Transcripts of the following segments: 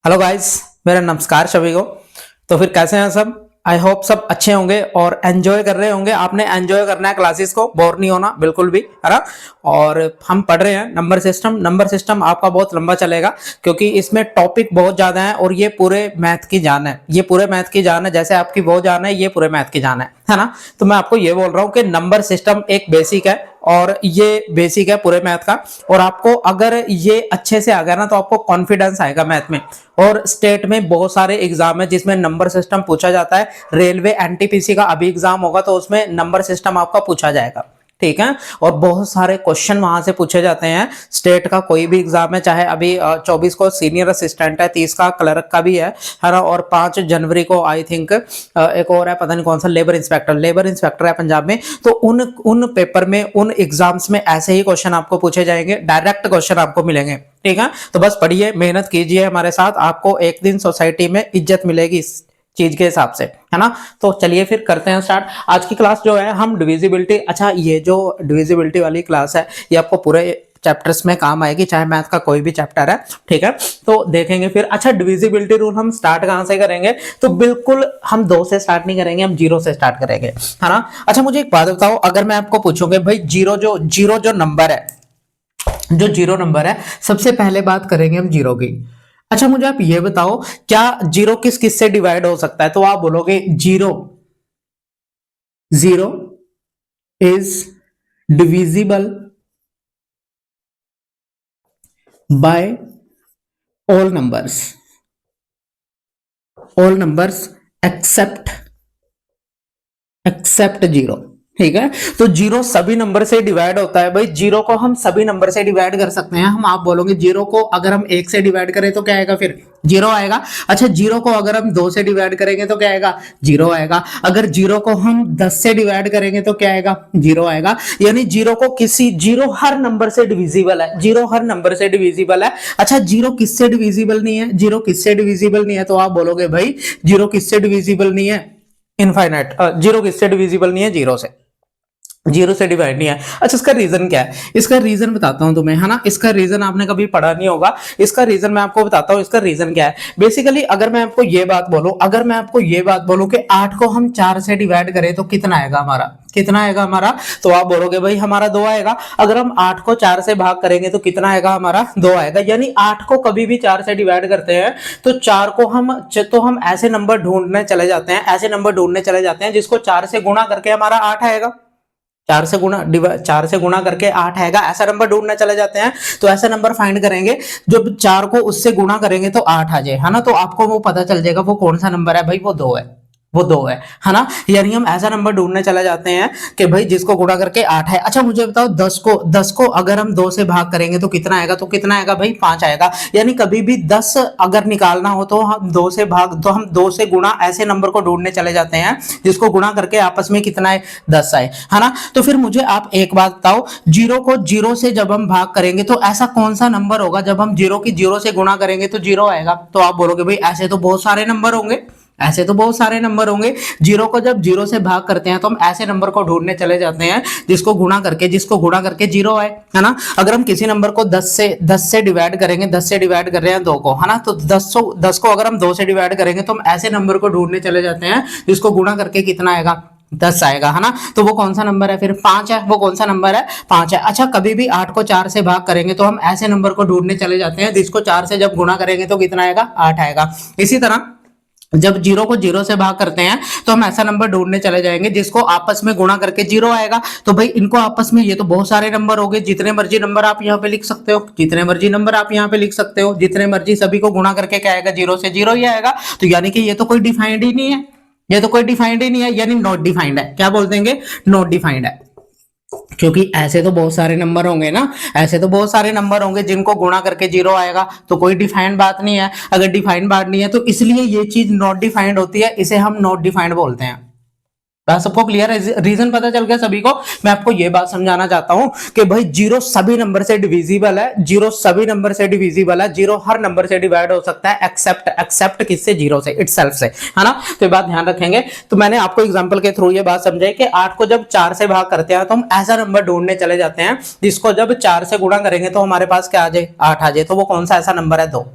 Hello guys, मेरा नमस्कार सभी को। तो फिर कैसे हैं सब? आई होप सब अच्छे होंगे और एंजॉय कर रहे होंगे। आपने एंजॉय करना है क्लासेस को, बोर नहीं होना बिल्कुल भी, है ना। और हम पढ़ रहे हैं नंबर सिस्टम। नंबर सिस्टम आपका बहुत लंबा चलेगा क्योंकि इसमें टॉपिक बहुत ज्यादा है और ये पूरे मैथ की जान है। ये पूरे मैथ की जान है, जैसे आपकी वो जान है, ये पूरे मैथ की जान है ना। तो मैं आपको ये बोल रहा हूँ कि नंबर सिस्टम एक बेसिक है और ये बेसिक है पूरे मैथ का। और आपको अगर ये अच्छे से आ गया ना तो आपको कॉन्फिडेंस आएगा मैथ में। और स्टेट में बहुत सारे एग्जाम है जिसमें नंबर सिस्टम पूछा जाता है। रेलवे एनटीपीसी का अभी एग्जाम होगा तो उसमें नंबर सिस्टम आपका पूछा जाएगा, ठीक है। और बहुत सारे क्वेश्चन वहां से पूछे जाते हैं। स्टेट का कोई भी एग्जाम है, चाहे अभी 24 को सीनियर असिस्टेंट है, 30 का क्लर्क का भी है ना। और 5 जनवरी को आई थिंक एक और है, पता नहीं कौन सा, लेबर इंस्पेक्टर है पंजाब में। तो उन पेपर में, उन एग्जाम्स में ऐसे ही क्वेश्चन आपको पूछे जाएंगे, डायरेक्ट क्वेश्चन आपको मिलेंगे, ठीक है। तो बस पढ़िए, मेहनत कीजिए हमारे साथ, आपको एक दिन सोसाइटी में इज्जत मिलेगी इस चीज के हिसाब से, है ना। तो चलिए फिर करते हैं स्टार्ट आज की क्लास जो है। हम डिविजिबिलिटी, अच्छा ये जो डिविजिबिलिटी वाली क्लास है ये आपको पूरे चैप्टर्स में काम आएगी, चाहे मैथ का कोई भी चैप्टर है, ठीक है। तो देखेंगे फिर। अच्छा, डिविजिबिलिटी रूल हम स्टार्ट कहां से करेंगे? तो बिल्कुल हम 2 से स्टार्ट नहीं करेंगे, हम 0 से स्टार्ट करेंगे, है ना। अच्छा मुझे एक बात बताओ, अगर मैं आपको पूछूंगा भाई जीरो जो नंबर है, जो जीरो नंबर है, सबसे पहले बात करेंगे हम जीरो की। अच्छा मुझे आप ये बताओ, क्या जीरो किस किस से डिवाइड हो सकता है? तो आप बोलोगे zero zero is divisible by all numbers except zero, ठीक है। तो जीरो सभी नंबर से डिवाइड होता है भाई। जीरो को हम सभी नंबर से डिवाइड कर सकते हैं। हम, आप बोलोगे जीरो को अगर हम 1 से डिवाइड करें तो क्या आएगा? फिर जीरो आएगा। अच्छा, जीरो को अगर हम 2 से डिवाइड करेंगे तो क्या आएगा? जीरो आएगा। अगर जीरो को हम 10 से डिवाइड करेंगे तो क्या आएगा? जीरो आएगा। यानी जीरो हर नंबर से डिविजिबल है, जीरो हर नंबर से डिविजिबल है। अच्छा, जीरो किससे डिविजिबल नहीं है? जीरो किससे डिविजिबल नहीं है? तो आप बोलोगे भाई जीरो किससे डिविजिबल नहीं है? इनफाइनाइट। जीरो किससे डिविजिबल नहीं है? जीरो से डिवाइड नहीं है। अच्छा, इसका रीजन क्या है? इसका रीजन बताता हूं तुम्हें, है ना। इसका रीजन आपने कभी पढ़ा नहीं होगा। इसका रीजन मैं आपको बताता हूं। इसका रीजन क्या है? बेसिकली अगर मैं आपको ये बात बोलूं कि 8 को हम 4 से डिवाइड करें तो कितना आएगा हमारा? तो आप बोलोगे भाई हमारा 2 आएगा। अगर हम 8 को 4 से भाग करेंगे तो कितना आएगा? हमारा 2 आएगा। यानी 8 को कभी भी 4 से डिवाइड करते हैं तो 4 को हम ऐसे नंबर ढूंढने चले जाते हैं जिसको 4 से गुणा करके हमारा 8 आएगा। 4 से गुणा करके 8 आएगा, ऐसा नंबर ढूंढने चले जाते हैं। तो ऐसा नंबर फाइंड करेंगे जब 4 को उससे गुणा करेंगे तो 8 आ जाए, है ना। तो आपको वो पता चल जाएगा वो कौन सा नंबर है भाई, वो 2 है ना। यानी हम ऐसा नंबर ढूंढने चले जाते हैं कि भाई जिसको गुणा करके 8 है। अच्छा मुझे बताओ, 10 को अगर हम 2 से भाग करेंगे तो कितना आएगा? भाई 5 आएगा। यानी कभी भी 10 अगर निकालना हो तो हम 2 से गुणा ऐसे नंबर को ढूंढने चले जाते हैं जिसको गुणा करके आपस में कितना है? 10 आए, है ना। तो फिर मुझे आप एक बात बताओ, जीरो को जीरो से जब हम भाग करेंगे तो ऐसा कौन सा नंबर होगा जब हम जीरो की जीरो से गुणा करेंगे तो जीरो आएगा? तो आप बोलोगे भाई ऐसे तो बहुत सारे नंबर होंगे। जीरो को जब जीरो से भाग करते हैं तो हम ऐसे नंबर को ढूंढने चले जाते हैं जिसको गुणा करके जीरो आए, है ना। अगर हम किसी नंबर को 10 से डिवाइड करेंगे, 10 से डिवाइड कर रहे हैं 2 को, है ना। तो 10 को अगर हम 2 से डिवाइड करेंगे तो हम ऐसे नंबर को ढूंढने चले जाते हैं जिसको गुणा करके कितना आएगा? 10 आएगा, है ना। तो वो कौन सा नंबर है? फिर 5 है। वो कौन सा नंबर है? 5 है। अच्छा, कभी भी 8 को 4 से भाग करेंगे तो हम ऐसे नंबर को ढूंढने चले जाते हैं जिसको 4 से जब गुणा करेंगे तो कितना आएगा? 8 आएगा। इसी तरह जब जीरो को जीरो से भाग करते हैं तो हम ऐसा नंबर ढूंढने चले जाएंगे जिसको आपस में गुणा करके जीरो आएगा। तो भाई इनको आपस में, ये तो बहुत सारे नंबर हो गए। जितने मर्जी नंबर आप यहाँ पे लिख सकते हो, जितने मर्जी सभी को गुणा करके क्या आएगा? जीरो से जीरो ही आएगा। तो यानी कि ये तो कोई डिफाइंड ही नहीं है, यानी नॉट डिफाइंड है। क्या बोल देंगे? नॉट डिफाइंड है। क्योंकि ऐसे तो बहुत सारे नंबर होंगे जिनको गुणा करके जीरो आएगा, तो कोई डिफाइंड बात नहीं है। अगर डिफाइंड बात नहीं है तो इसलिए ये चीज नॉट डिफाइंड होती है, इसे हम नॉट डिफाइंड बोलते हैं। बात सबको क्लियर है? रीजन पता चल गया सभी को? मैं आपको ये बात समझाना चाहता हूं कि भाई जीरो सभी नंबर से डिविजिबल है। जीरो हर नंबर से डिवाइड हो सकता है एक्सेप्ट किससे? जीरो से, इटसेल्फ से, है ना। तो ये बात ध्यान रखेंगे। तो मैंने आपको एग्जांपल के थ्रू ये बात समझाई कि 8 को जब 4 से भाग करते हैं तो हम ऐसा नंबर ढूंढने चले जाते हैं जिसको जब 4 से गुणा करेंगे तो हमारे पास क्या आ जाए? 8 आ जाए। तो वो कौन सा ऐसा नंबर है? 2।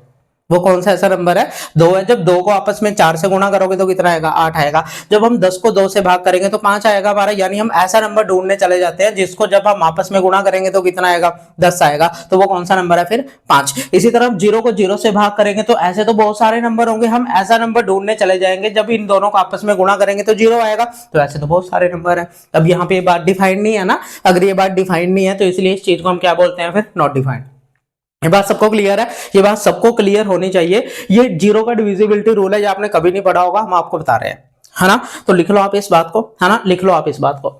वो कौन सा ऐसा नंबर है, 2 है। जब 2 को आपस में 4 से गुणा करोगे तो कितना आएगा, 8 आएगा। जब हम 10 को 2 से भाग करेंगे तो 5 आएगा हमारा, यानी हम ऐसा नंबर ढूंढने चले जाते हैं जिसको जब हम आपस में गुणा करेंगे तो कितना आएगा, 10 आएगा। तो वो कौन सा नंबर है फिर, 5। इसी तरह 0 को 0 से भाग करेंगे तो ऐसे तो बहुत सारे नंबर होंगे, हम ऐसा नंबर ढूंढने चले जाएंगे जब इन दोनों को आपस में गुणा करेंगे तो 0 आएगा। तो ऐसे तो बहुत सारे नंबर है। अब यहाँ पे ये बात डिफाइंड नहीं है ना, अगर ये बात डिफाइंड नहीं है तो इसलिए इस चीज को हम क्या बोलते हैं फिर, नॉट डिफाइंड। ये बात सबको क्लियर है, ये बात सबको क्लियर होनी चाहिए। ये 0 का डिविजिबिलिटी रूल है, ये आपने कभी नहीं पढ़ा होगा, हम आपको बता रहे हैं, है ना। तो लिख लो आप इस बात को, है ना, लिख लो आप इस बात को।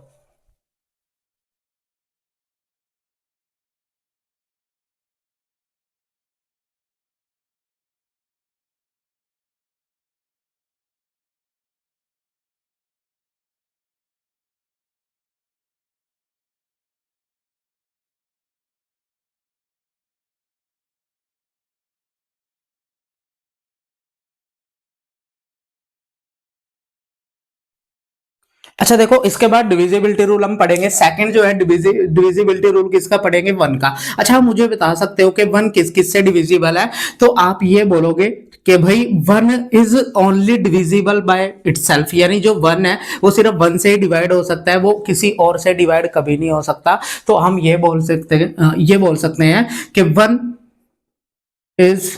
अच्छा देखो, इसके बाद डिविजिबिलिटी रूल हम पढ़ेंगे। सेकंड जो है डिविजिबिलिटी रूल किसका पढ़ेंगे, 1 का। अच्छा आप मुझे बता सकते हो कि 1 किस किस से डिविजिबल है, तो आप ये बोलोगे कि भाई 1 is only divisible by itself, यानी जो 1 है वो सिर्फ 1 से ही डिवाइड हो सकता है, वो किसी और से डिवाइड कभी नहीं हो सकता। तो हम ये बोल सकते हैं कि 1 is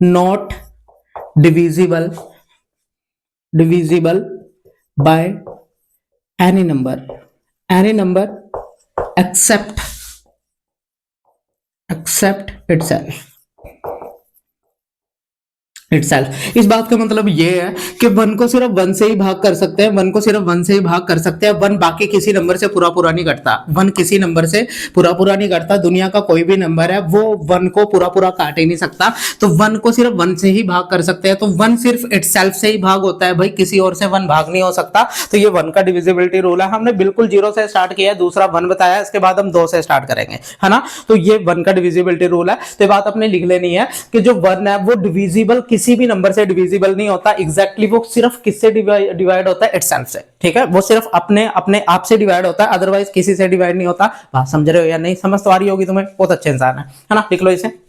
not divisible by any number except itself। इस बात का मतलब ये है कि 1 को सिर्फ 1 से ही भाग कर सकते हैं, 1 को सिर्फ 1 से ही भाग कर सकते हैं। 1 बाकी किसी नंबर से पूरा नहीं कटता, 1 किसी नंबर से पूरा नहीं कटता। दुनिया का कोई भी नंबर है वो 1 को पूरा काट ही नहीं सकता, तो 1 को सिर्फ 1 से ही भाग कर सकते हैं। तो 1 सिर्फ इटसेल्फ से ही भाग होता है भाई, किसी और से 1 भाग नहीं हो सकता। तो ये 1 का डिविजिबिलिटी रूल है। हमने बिल्कुल 0 से स्टार्ट किया है, दूसरा 1 बताया, इसके बाद हम 2 से स्टार्ट करेंगे, है ना। तो ये 1 का डिविजिबिलिटी रूल है। तो ये बात अपने लिख लेनी है कि जो 1 है वो डिविजिबल किसी भी नंबर से डिविजिबल नहीं होता। एग्जैक्टली वो सिर्फ किससे डिवाइड होता है, इटसेल्फ से, ठीक है। वो सिर्फ अपने आप से डिवाइड होता है, अदरवाइज किसी से डिवाइड नहीं होता। बात समझ रहे हो या नहीं, समझ तो आ रही होगी तुम्हें, बहुत अच्छे इंसान है ना। लिख लो इसे।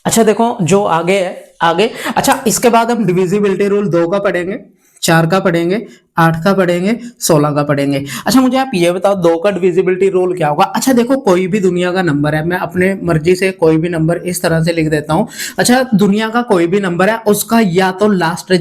अच्छा देखो जो आगे है आगे, अच्छा इसके बाद हम डिविजिबिलिटी रूल 2 का पढ़ेंगे, 4 का पढ़ेंगे, 8 का पढ़ेंगे, 16 का पढ़ेंगे। अच्छा मुझे आप ये बताओ 2 का डिविजिबिलिटी रूल क्या होगा। अच्छा देखो, कोई भी दुनिया का नंबर है, मैं अपने मर्जी से कोई भी नंबर इस तरह से लिख देता हूं। अच्छा दुनिया का कोई भी नंबर है, उसका या तो लास्ट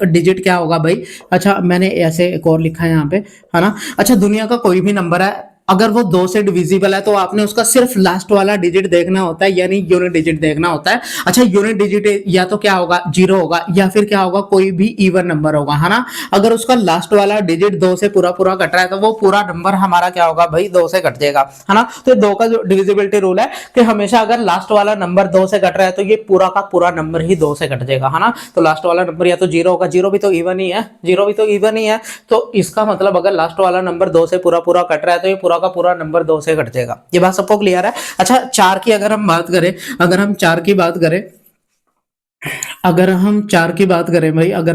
डिजिट क्या होगा भाई। अच्छा मैंने ऐसे एक और लिखा है यहाँ पे, है ना। अच्छा दुनिया का कोई भी नंबर है, अगर वो 2 से डिविजिबल है तो आपने उसका सिर्फ लास्ट वाला डिजिट देखना होता है, यानी यूनिट डिजिट देखना होता है। अच्छा यूनिट डिजिट या तो क्या होगा, 0 होगा, या फिर क्या होगा, कोई भी इवन नंबर होगा, है ना। अगर उसका लास्ट वाला डिजिट 2 से पूरा कट रहा है तो वो पूरा नंबर हमारा क्या होगा भाई, 2 से कट जाएगा, है ना। तो 2 का जो डिविजिबिलिटी रूल है कि हमेशा अगर लास्ट वाला नंबर 2 से कट रहा है तो ये पूरा का पूरा नंबर ही 2 से कट जाएगा, है ना। तो लास्ट वाला नंबर या तो 0 होगा, 0 भी तो इवन ही है, 0 भी तो इवन ही है। तो इसका मतलब अगर लास्ट वाला नंबर 2 से पूरा कट रहा है तो ये पूरा का पूरा नंबर 2 से कट जाएगा। ये बात सबको क्लियर है। अच्छा 4 की अगर हम बात करें, अगर हम 4 की बात करें भाई, अगर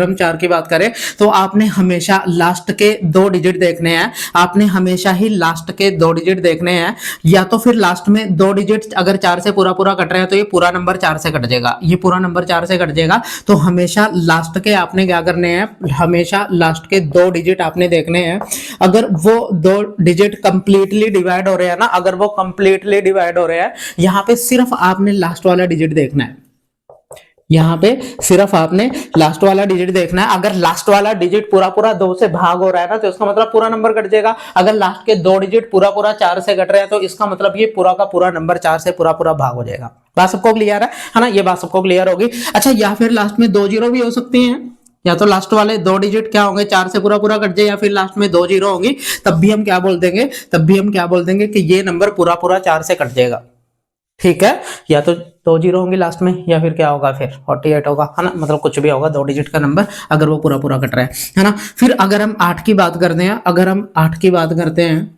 हम 4 की बात करें तो आपने हमेशा लास्ट के 2 डिजिट देखने हैं, आपने हमेशा ही लास्ट के 2 डिजिट देखने हैं, या तो फिर लास्ट में 2 डिजिट अगर 4 से पूरा कट रहे हैं तो ये पूरा नंबर 4 से कट जाएगा, ये पूरा नंबर 4 से कट जाएगा। तो हमेशा लास्ट के आपने क्या करने हैं, हमेशा लास्ट के 2 डिजिट आपने देखने हैं। अगर वो 2 डिजिट कंप्लीटली डिवाइड हो रहे हैं ना, अगर वो कंप्लीटली डिवाइड हो रहे हैं, यहाँ पे सिर्फ आपने लास्ट वाला डिजिट देखना है, यहाँ पे सिर्फ आपने लास्ट वाला डिजिट देखना है। अगर लास्ट वाला डिजिट पूरा 2 से भाग हो रहा है ना तो इसका मतलब पूरा नंबर कट जाएगा। अगर लास्ट के 2 डिजिट पूरा 4 से कट रहे हैं तो इसका मतलब ये पूरा का पूरा नंबर 4 से पूरा भाग हो जाएगा। बात सबको क्लियर है ना, ये बात सबको क्लियर होगी। अच्छा या फिर लास्ट में 2 जीरो भी हो सकती हैं, या तो लास्ट वाले 2 डिजिट क्या होंगे, 4 से पूरा कट जाए, या फिर लास्ट में 2 जीरो होंगी, तब भी हम क्या बोल देंगे कि ये नंबर पूरा 4 से कट जाएगा। ठीक है, या तो दो जीरो होंगे लास्ट में, या फिर क्या होगा, फिर 48 होगा, है ना, मतलब कुछ भी होगा, 2 डिजिट का नंबर अगर वो पूरा पूरा कट रहा है ना। फिर अगर हम 8 की बात करते हैं, अगर हम 8 की बात करते हैं,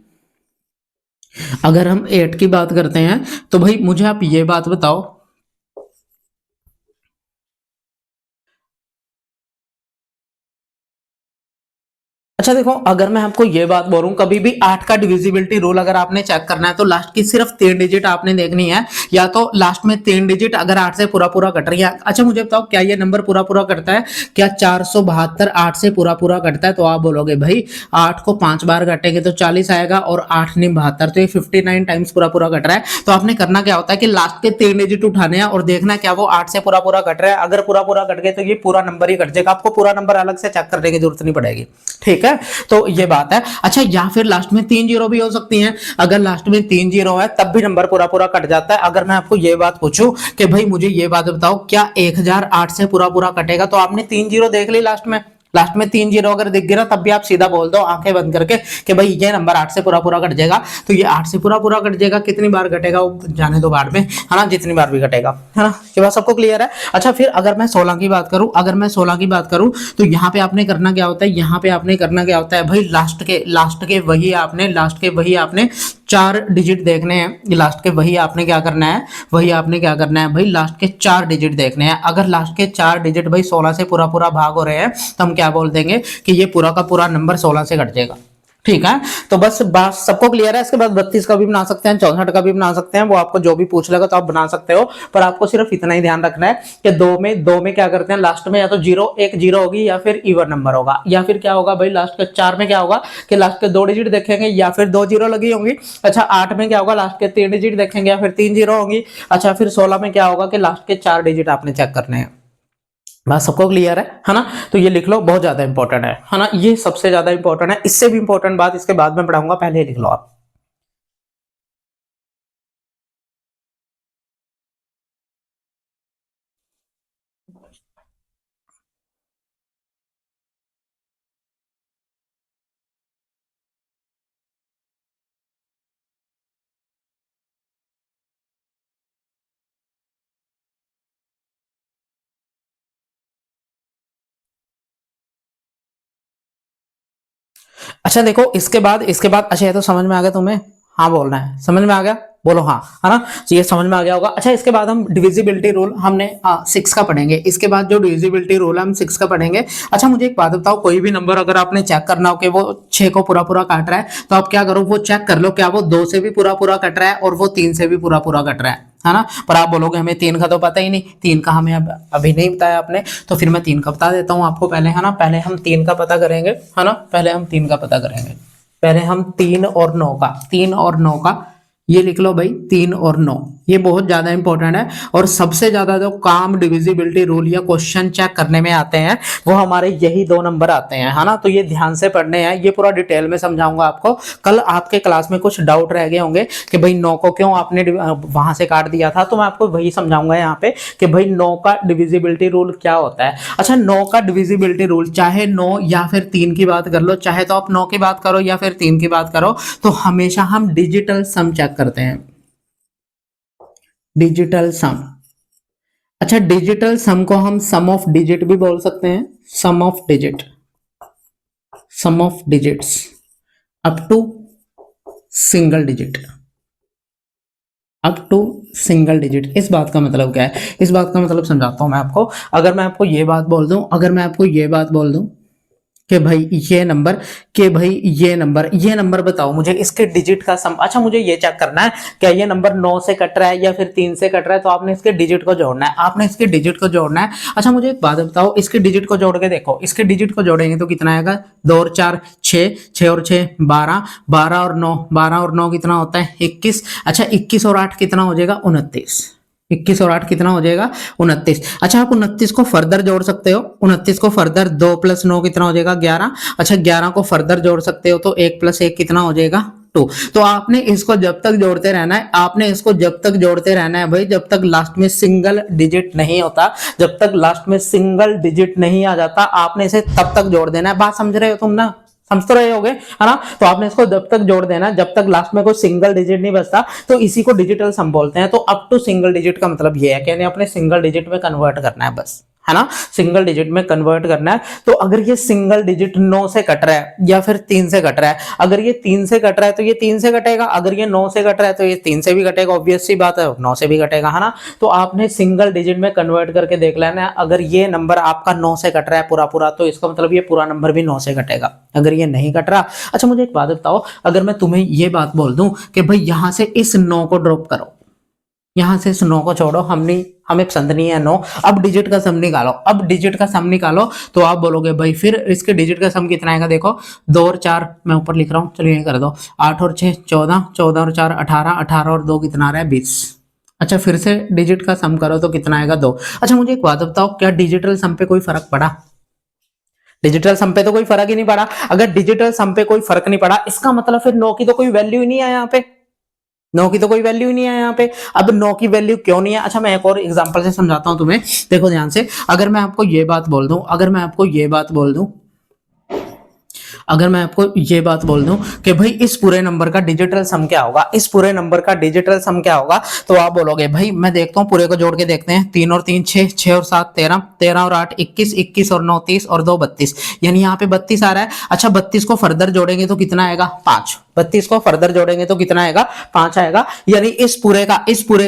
अगर हम 8 की बात करते हैं, तो भाई मुझे आप ये बात बताओ, अच्छा देखो, अगर मैं आपको ये बात बोलूं, कभी भी 8 का डिविजिबिलिटी रूल अगर आपने चेक करना है तो लास्ट की सिर्फ 3 डिजिट आपने देखनी है, या तो लास्ट में 3 डिजिट अगर 8 से पूरा पूरा कट रही है। अच्छा मुझे बताओ, क्या ये नंबर पूरा पूरा कटता है? क्या 472 8 से पूरा पूरा कटता है? तो आप बोलोगे भाई 8 को 5 बार काटेंगे तो 40 आएगा, और 8 नहीं 72, तो ये 59 टाइम्स पूरा पूरा कट रहा है। तो आपने करना क्या होता है कि लास्ट के 3 डिजिट उठाने हैं और देखना क्या वो 8 से पूरा पूरा कट रहा है। अगर पूरा पूरा कट गए तो ये पूरा नंबर ही कट जाएगा, आपको पूरा नंबर अलग से चेक करने की जरूरत नहीं पड़ेगी, ठीक है। तो ये बात है। अच्छा, या फिर लास्ट में 3 जीरो भी हो सकती हैं, अगर लास्ट में 3 जीरो है तब भी नंबर पूरा पूरा कट जाता है। अगर मैं आपको ये बात पूछूं कि भाई मुझे ये बात बताओ, क्या 1008 से पूरा पूरा कटेगा? तो आपने 3 जीरो देख ली लास्ट में, लास्ट में 3 जीरो अगर दिख गया तब भी आप सीधा बोल दो आंखें बंद करके कि भाई ये नंबर 8 से पूरा पूरा कट जाएगा। तो ये 8 से पूरा पूरा कट जाएगा, कितनी बार कटेगा वो जाने दो बाद में, है ना, जितनी बार भी कटेगा, है ना। ये बात सबको क्लियर है। अच्छा, फिर अगर मैं 16 की बात करूं, अगर मैं 16 की बात करूं, तो यहाँ पे आपने करना क्या होता है, यहाँ पे आपने करना क्या होता है भाई, लास्ट के वही आपने 4 डिजिट देखने हैं, लास्ट के वही आपने क्या करना है, वही आपने क्या करना है भाई, लास्ट के 4 डिजिट देखने हैं। अगर लास्ट के 4 डिजिट भाई 16 से पूरा पूरा भाग हो रहे हैं तो हम क्या बोल देंगे कि ये पूरा का पूरा नंबर 16 से कट जाएगा, ठीक है। तो बस बात सबको क्लियर है। इसके बाद 32 का भी बना सकते हैं, 64 का भी बना सकते हैं, वो आपको जो भी पूछ लेगा तो आप बना सकते हो, पर आपको सिर्फ इतना ही ध्यान रखना है कि दो में क्या करते हैं, लास्ट में या तो जीरो, एक जीरो होगी, या फिर इवन नंबर होगा, या फिर क्या होगा भाई लास्ट के 4 में क्या होगा कि लास्ट के 2 डिजिट देखेंगे या फिर 2 जीरो लगी होंगी। अच्छा, 8 में क्या होगा, लास्ट के 3 डिजिट देखेंगे या फिर 3 जीरो होंगी। अच्छा, फिर 16 में क्या होगा कि लास्ट के 4 डिजिट आपने चेक करने हैं। बात सबको क्लियर है ना। तो ये लिख लो, बहुत ज्यादा इंपॉर्टेंट है ना, ये सबसे ज्यादा इंपॉर्टेंट है। इससे भी इंपॉर्टेंट बात इसके बाद में पढ़ाऊंगा, पहले लिख लो आप। अच्छा देखो, इसके बाद अच्छा, ये तो समझ में आ गया तुम्हें? हाँ बोलना है, समझ में आ गया, बोलो हाँ, है ना। तो ये समझ में आ गया होगा। अच्छा, इसके बाद हम डिविजिबिलिटी रूल हमने 6 का पढ़ेंगे। इसके बाद जो डिविजिबिलिटी रूल है हम 6 का पढ़ेंगे। अच्छा, मुझे एक बात बताओ, कोई भी नंबर अगर आपने चेक करना हो कि वो 6 को पूरा पूरा काट रहा है, तो आप क्या करो, वो चेक कर लो क्या वो 2 से भी पूरा पूरा कट रहा है और वो 3 से भी पूरा पूरा कट रहा है ना। पर आप बोलोगे हमें 3 का तो पता ही नहीं, 3 का हमें अभी नहीं बताया आपने, तो फिर मैं 3 का बता देता हूँ आपको पहले, है ना। पहले हम 3 का पता करेंगे, है ना, पहले हम 3 का पता करेंगे। पहले हम 3 और 9 का ये लिख लो भाई, 3 और 9, ये बहुत ज्यादा इंपॉर्टेंट है। और सबसे ज्यादा जो काम डिविजिबिलिटी रूल या क्वेश्चन चेक करने में आते हैं वो हमारे यही 2 नंबर आते हैं, है ना। तो ये ध्यान से पढ़ने हैं, ये पूरा डिटेल में समझाऊंगा आपको। कल आपके क्लास में कुछ डाउट रह गए होंगे कि भाई 9 को क्यों आपने वहां से काट दिया था, तो मैं आपको वही समझाऊंगा यहाँ पे कि भाई 9 का डिविजिबिलिटी रूल क्या होता है। अच्छा, 9 का डिविजिबिलिटी रूल, चाहे 9 या फिर 3 की बात कर लो, चाहे तो आप 9 की बात करो या फिर 3 की बात करो, तो हमेशा हम डिजिटल सम चेक करते हैं, डिजिटल सम। अच्छा, डिजिटल सम को हम सम ऑफ डिजिट भी बोल सकते हैं, sum of digit, sum of digits up to single digit, up to single digit. इस बात का मतलब क्या है, इस बात का मतलब समझाता हूं मैं आपको। अगर मैं आपको ये बात बोल दूं, अगर मैं आपको ये बात बोल दूं कि भाई ये नंबर, कि भाई ये नंबर बताओ मुझे इसके डिजिट का सम। अच्छा, मुझे ये चेक करना है क्या ये नंबर 9 से कट रहा है या फिर 3 से कट रहा है, तो आपने इसके डिजिट को जोड़ना है, आपने इसके डिजिट को जोड़ना है। अच्छा, मुझे एक बात बताओ, इसके डिजिट को जोड़ के देखो, इसके डिजिट को जोड़ेंगे तो कितना आएगा, 2 और 4 6, 6 और 6 12, 12 और 9, 12 और 9 कितना होता है 21। अच्छा, 21 और 8 कितना हो जाएगा 29, 21 और 8 कितना हो जाएगा 29। अच्छा, आप 29 को फर्दर जोड़ सकते हो, 29 को फर्दर 2 + 9 कितना हो जाएगा 11। अच्छा, 11 को फर्दर जोड़ सकते हो तो 1 + 1 कितना हो जाएगा 2। तो आपने इसको जब तक जोड़ते रहना है, आपने इसको जब तक जोड़ते रहना है भाई, जब तक लास्ट में सिंगल डिजिट नहीं होता, जब तक लास्ट में सिंगल डिजिट नहीं आ जाता, आपने इसे तब तक जोड़ देना है। बात समझ रहे हो तुम ना, समझ तो रहे होगे, है ना। तो आपने इसको जब तक जोड़ देना जब तक लास्ट में कोई सिंगल डिजिट नहीं बचता, तो इसी को डिजिटल सम बोलते हैं। तो अप टू सिंगल डिजिट का मतलब ये है कि अपने सिंगल डिजिट में कन्वर्ट करना है बस, है ना, सिंगल डिजिट में कन्वर्ट करना है। तो अगर ये सिंगल डिजिट 9 से कट रहा है या फिर 3 से कट रहा है, अगर ये 3 से कट रहा है तो ये 3 से कटेगा, अगर ये 9 से कट रहा है तो ये 3 से भी कटेगा, ऑब्वियस सी बात है, 9 से भी कटेगा, है ना। तो आपने सिंगल डिजिट में कन्वर्ट करके देख लेना है। अगर ये नंबर आपका 9 से कट रहा है पूरा पूरा, तो इसका मतलब ये पूरा नंबर भी 9 से कटेगा। अगर ये नहीं कट रहा, अच्छा मुझे एक बात बताओ, अगर मैं तुम्हें ये बात बोल दूं कि भाई यहां से इस 9 को ड्रॉप करो, यहां से इस 9 को छोड़ो, हमें पसंद नहीं है 9, अब डिजिट का सम निकालो, अब डिजिट का सम निकालो, तो आप बोलोगे भाई फिर इसके डिजिट का सम कितना आएगा, देखो 2 और 4 मैं ऊपर लिख रहा हूं, चलिए ये कर दो, 8 और 6 14, 14 और 4 18, 18 और 2 कितना आ रहा है 20। अच्छा फिर से डिजिट का सम करो तो कितना आएगा 2। अच्छा मुझे एक बात बताओ, क्या डिजिटल सम पे कोई फर्क पड़ा? डिजिटल सम पे तो कोई फर्क ही नहीं पड़ा। अगर डिजिटल सम पे कोई फर्क नहीं पड़ा, इसका मतलब फिर 9 की तो कोई वैल्यू ही नहीं है यहाँ पे, 9 की तो कोई वैल्यू ही नहीं है यहाँ पे। अब 9 की वैल्यू क्यों नहीं है, अच्छा मैं एक और एग्जांपल से समझाता हूं तुम्हें, देखो ध्यान से। अगर मैं आपको ये बात बोल दूं, अगर मैं आपको ये बात बोल दूं कि भाई इस पूरे नंबर का डिजिटल सम क्या होगा, इस पूरे नंबर का डिजिटल सम क्या होगा, तो आप बोलोगे भाई मैं देखता हूं, पूरे को जोड़ के देखते हैं, 3 और 3 6, 6 और 7 13, 13 और 8 21, 21 और 9 30 और 2 32, यानी यहाँ पे 32 आ रहा है। अच्छा 32 को फर्दर जोड़ेंगे तो कितना आएगा 5, 32 को फर्दर जोड़ेंगे तो कितना आएगा 5 आएगा, यानी इस पूरे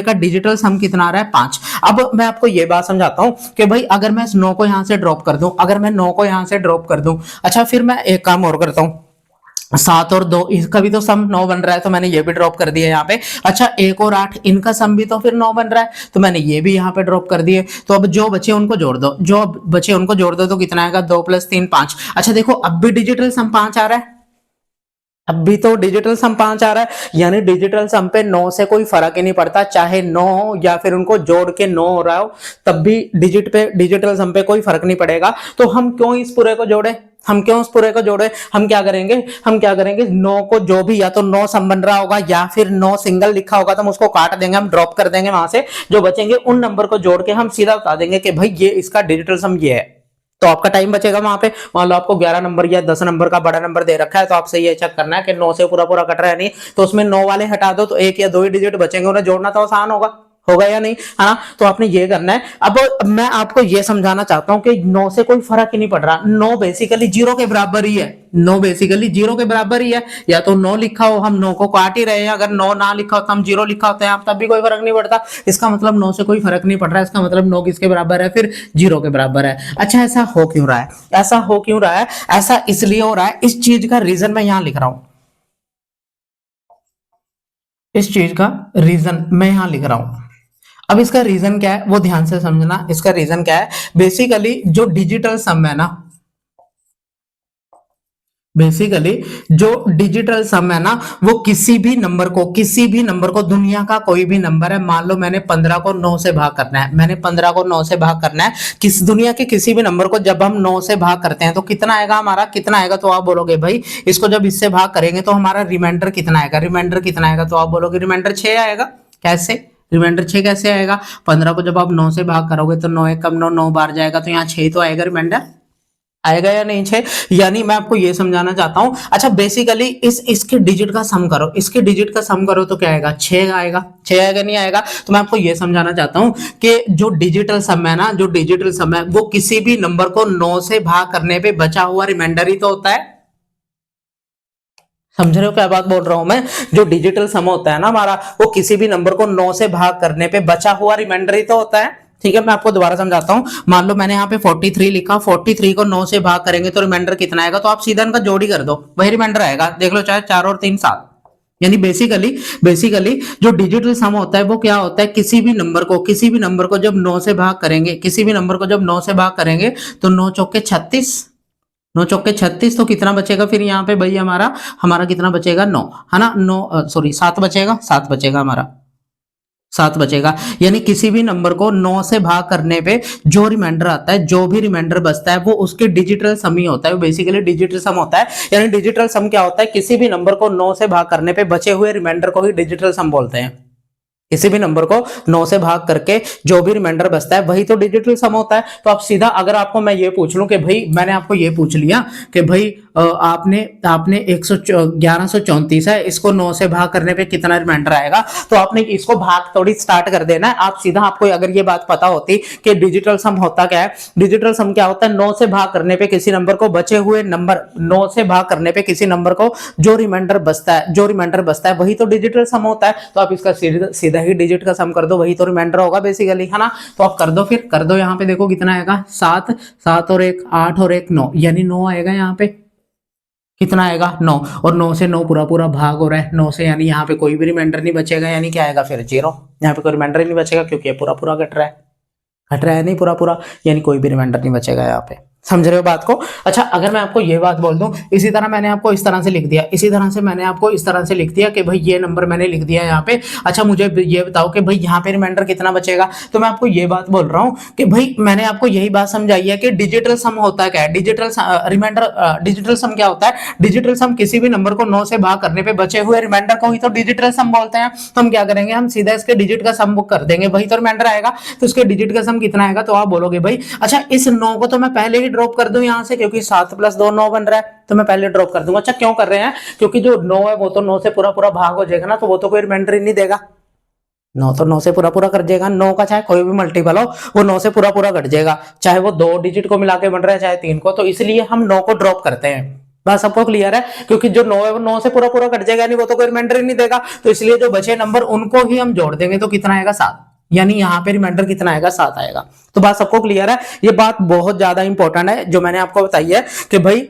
का डिजिटल सम कितना आ रहा है 5। अब मैं आपको ये बात समझाता हूं कि भाई अगर मैं इस 9 को यहां से ड्रॉप कर दूं, अगर मैं 9 को यहां से ड्रॉप कर दूं, अच्छा फिर मैं एक काम और करता हूं, 7 और 2 इसका भी तो सम 9 बन रहा है, तो मैंने ये भी ड्रॉप कर दिया यहाँ पे। अच्छा 1 और 8 इनका सम भी तो फिर 9 बन रहा है, तो मैंने ये भी यहाँ पे ड्रॉप कर दिए। तो अब जो बचे उनको जोड़ दो, तो कितना आएगा 2 + 3 5। अच्छा देखो अब भी डिजिटल सम 5 आ रहा है, अब भी तो डिजिटल सम 5 आ रहा है, यानी डिजिटल सम पे 9 से कोई फर्क ही नहीं पड़ता, चाहे 9 हो या फिर उनको जोड़ के 9 हो रहा हो, तब भी डिजिटल सम पे कोई फर्क नहीं पड़ेगा। तो हम क्यों इस पूरे को जोड़े, हम क्या करेंगे 9 को, जो भी या तो 9 सम बन रहा होगा या फिर 9 सिंगल लिखा होगा, तो हम उसको काट देंगे, हम ड्रॉप कर देंगे वहां से, जो बचेंगे उन नंबर को जोड़ के हम सीधा बता देंगे कि भाई ये इसका डिजिटल सम ये है। तो आपका टाइम बचेगा वहां पे। मान लो आपको 11 नंबर या 10 नंबर का बड़ा नंबर दे रखा है, तो आपसे ये चेक करना है कि 9 से पूरा पूरा कट रहा है नहीं, तो उसमें 9 वाले हटा दो, तो 1 या 2 ही डिजिट बचेंगे, उन्हें जोड़ना तो आसान होगा या नहीं, है ना। तो आपने ये करना है। अब मैं आपको ये समझाना चाहता हूं कि 9 से कोई फर्क ही नहीं पड़ रहा, 9 बेसिकली 0 के बराबर ही है, 9 बेसिकली 0 के बराबर ही है, या तो 9 लिखा हो हम 9 को काट ही रहे हैं, अगर 9 ना लिखा होता हम 0 लिखा होता है तब भी कोई फर्क नहीं पड़ता। इसका मतलब 9 से कोई फर्क नहीं पड़ रहा है, इसका मतलब 9 किसके बराबर है, फिर 0 के बराबर है। अच्छा ऐसा हो क्यों रहा है, ऐसा इसलिए हो रहा है, इस चीज का रीजन मैं यहां लिख रहा हूं, इस चीज का रीजन मैं यहां लिख रहा हूं। अब इसका रीजन क्या है वो ध्यान से समझना, इसका रीजन क्या है, बेसिकली जो डिजिटल सम है ना, वो किसी भी नंबर को दुनिया का कोई भी नंबर है, मान लो मैंने 15 को 9 से भाग करना है, किस दुनिया के किसी भी नंबर को जब हम 9 से भाग करते हैं तो कितना आएगा, तो आप बोलोगे भाई इसको जब इससे भाग करेंगे तो हमारा रिमाइंडर कितना आएगा, तो आप बोलोगे रिमाइंडर 6 आएगा। कैसे रिमाइंडर 6 कैसे आएगा, 15 को जब आप 9 से भाग करोगे तो 9 एक कम 9 9 बार जाएगा, तो यहाँ 6 तो आएगा, रिमाइंडर आएगा या नहीं 6। यानी मैं आपको ये समझाना चाहता हूं। अच्छा बेसिकली इसके डिजिट का सम करो, तो क्या आएगा 6 आएगा, नहीं आएगा। तो मैं आपको ये समझाना चाहता हूं कि जो डिजिटल सम है वो किसी भी नंबर को 9 से भाग करने पे बचा हुआ रिमाइंडर ही तो होता है। समझ रहे हो क्या बात बोल रहा हूं मैं, जो डिजिटल सम होता है ना हमारा, वो किसी भी नंबर को 9 से भाग करने पे बचा हुआ रिमाइंडर ही तो होता है। ठीक है मैं आपको दोबारा समझाता हूं, मान लो मैंने यहाँ पे 43 लिखा, 43 को 9 से भाग करेंगे तो रिमाइंडर कितना आएगा, तो आप सीधा इनका जोड़ी कर दो, वही रिमाइंडर आएगा, देख लो चाहे 4 और 3 7। यानी बेसिकली जो डिजिटल सम होता है वो क्या होता है, किसी भी नंबर को जब 9 से भाग करेंगे, तो 9 चौके 36, 9 चौके 36, तो कितना बचेगा फिर यहाँ पे भाई हमारा कितना बचेगा 9, है ना, 7 बचेगा हमारा, 7 बचेगा। यानी किसी भी नंबर को 9 से भाग करने पे जो रिमाइंडर आता है, जो भी रिमाइंडर बचता है, वो उसके डिजिटल सम ही होता है, वो बेसिकली डिजिटल सम होता है। यानी डिजिटल सम क्या होता है, किसी भी नंबर को 9 से भाग करने पे बचे हुए रिमाइंडर को ही डिजिटल सम बोलते हैं। किसी भी नंबर को 9 से भाग करके जो भी रिमाइंडर बचता है वही तो डिजिटल सम होता है। तो आप सीधा अगर आपको मैं ये पूछ लूं कि भाई मैंने आपको ये पूछ लिया कि भाई आपने आपने 1134 है, इसको 9 से भाग करने पे कितना रिमाइंडर आएगा, तो आपने इसको भाग थोड़ी स्टार्ट कर देना है। आप सीधा, आपको अगर ये बात पता होती कि डिजिटल सम होता क्या है, डिजिटल सम क्या होता है, 9 से भाग करने पे किसी नंबर को बचे हुए नंबर, 9 से भाग करने पे किसी नंबर को जो रिमाइंडर बचता है वही तो डिजिटल सम होता है। तो आप इसका सीधा ही डिजिट का सम कर दो, वही तो रिमाइंडर होगा बेसिकली, है ना। तो आप कर दो, फिर कर दो, यहाँ पे देखो कितना आएगा, 7, 7 और 1 8 और 1 9, यानी 9 आएगा यहाँ पे। कितना आएगा, 9, और 9 से 9 पूरा पूरा भाग हो रहा है 9 से, यानी यहाँ पे कोई भी रिमाइंडर नहीं बचेगा, यानी क्या आएगा फिर 0। यहाँ पे कोई रिमाइंडर ही नहीं बचेगा क्योंकि ये पूरा पूरा घट रहा है नहीं पूरा पूरा, यानी कोई भी रिमाइंडर नहीं बचेगा यहाँ पे। समझ रहे हो बात को। अच्छा, अगर मैं आपको ये बात बोल दूं, इसी तरह मैंने आपको इस तरह से लिख दिया, इसी तरह से मैंने आपको इस तरह से लिख दिया कि भाई ये नंबर मैंने लिख दिया यहाँ पे। अच्छा, मुझे ये बताओ कि भाई यहाँ पे रिमाइंडर कितना बचेगा। तो मैं आपको ये बात बोल रहा हूँ कि भाई मैंने आपको यही बात समझाई है कि डिजिटल सम होता क्या है, डिजिटल सम क्या होता है। डिजिटल सम किसी भी नंबर को 9 से भाग करने पे बचे हुए रिमाइंडर को ही तो डिजिटल सम बोलते हैं। तो हम क्या करेंगे, हम सीधा इसके डिजिट का सम बुक कर देंगे, वही तो रिमाइंडर आएगा। तो इसके डिजिट का सम कितना आएगा, तो आप बोलोगे भाई अच्छा इस 9 को तो मैं पहले ही ड्रॉप कर दूं यहां से, क्योंकि 7 + 2 9 बन रहा है, तो मैं पहले ड्रॉप कर दूंगा। अच्छा, क्यों कर रहे हैं, क्योंकि जो 9 है वो तो 9 से पूरा पूरा भाग हो जाएगा ना, तो वो तो कोई रिमाइंडर ही नहीं देगा। 9 तो 9 से पूरा पूरा कट जाएगा, 9 का चाहे कोई भी मल्टीपल हो वो 9 से पूरा पूरा कट जाएगा, चाहे वो 2 डिजिट को मिला के बन रहा है चाहे 3 को। तो इसलिए हम 9 को ड्रॉप करते हैं। बस सबको क्लियर है, क्योंकि जो 9 है वो 9 से पूरा पूरा कट जाएगा, यानी वो तो कोई रिमाइंडर ही नहीं देगा। तो इसलिए जो बचे नंबर उनको ही हम जोड़ देंगे, तो कितना आएगा 7, यानी यहाँ पे रिमाइंडर कितना आएगा 7 आएगा। तो बात सबको क्लियर है। ये बात बहुत ज्यादा इंपॉर्टेंट है जो मैंने आपको बताई है कि भाई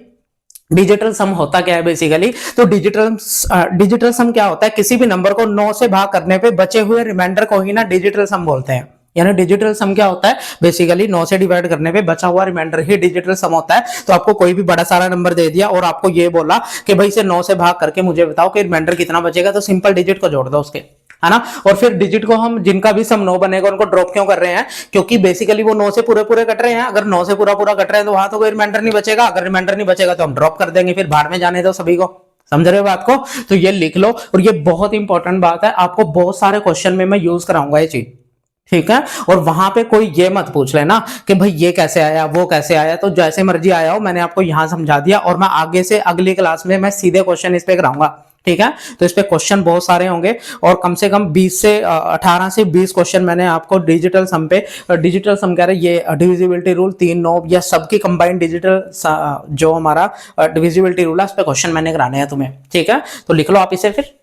डिजिटल सम होता क्या है बेसिकली। तो डिजिटल सम क्या होता है, किसी भी नंबर को 9 से भाग करने पे बचे हुए रिमाइंडर को ही ना डिजिटल सम बोलते हैं। यानी डिजिटल सम क्या होता है, बेसिकली 9 से डिवाइड करने पे बचा हुआ रिमाइंडर ही डिजिटल सम होता है। तो आपको कोई भी बड़ा सारा नंबर दे दिया और आपको ये बोला कि भाई इसे 9 से भाग करके मुझे बताओ कि रिमाइंडर कितना बचेगा, तो सिंपल डिजिट को जोड़ दो उसके, है ना। और फिर डिजिट को हम, जिनका भी सम 9 बनेगा उनको ड्रॉप क्यों कर रहे हैं, क्योंकि बेसिकली वो 9 से पूरे पूरे कट रहे हैं। अगर 9 से पूरा पूरा कट रहे हैं तो वहां तो कोई रिमाइंडर नहीं बचेगा, अगर रिमाइंडर नहीं बचेगा तो हम ड्रॉप कर देंगे, फिर भाड़ में जाने दो सभी को। समझ रहे हो बात को। तो ये लिख लो, और ये बहुत इंपॉर्टेंट बात है, आपको बहुत सारे क्वेश्चन में मैं यूज कराऊंगा ये चीज, ठीक है। और वहां पे कोई ये मत पूछ लेना कि भाई ये कैसे आया वो कैसे आया, तो जैसे मर्जी आया हो, मैंने आपको यहां समझा दिया, और मैं आगे से अगली क्लास में मैं सीधे क्वेश्चन इस पे कराऊंगा, ठीक है। तो इस पे क्वेश्चन बहुत सारे होंगे, और कम से कम 18 से 20 क्वेश्चन मैंने आपको डिजिटल सम पे, डिजिटल सम कह रहे ये डिविजिबिलिटी रूल 3 9 या सबकी कंबाइंड डिजिटल जो हमारा डिविजिबिलिटी रूल है उस पे क्वेश्चन मैंने कराने हैं तुम्हें, ठीक है। तो लिख लो आप इसे फिर।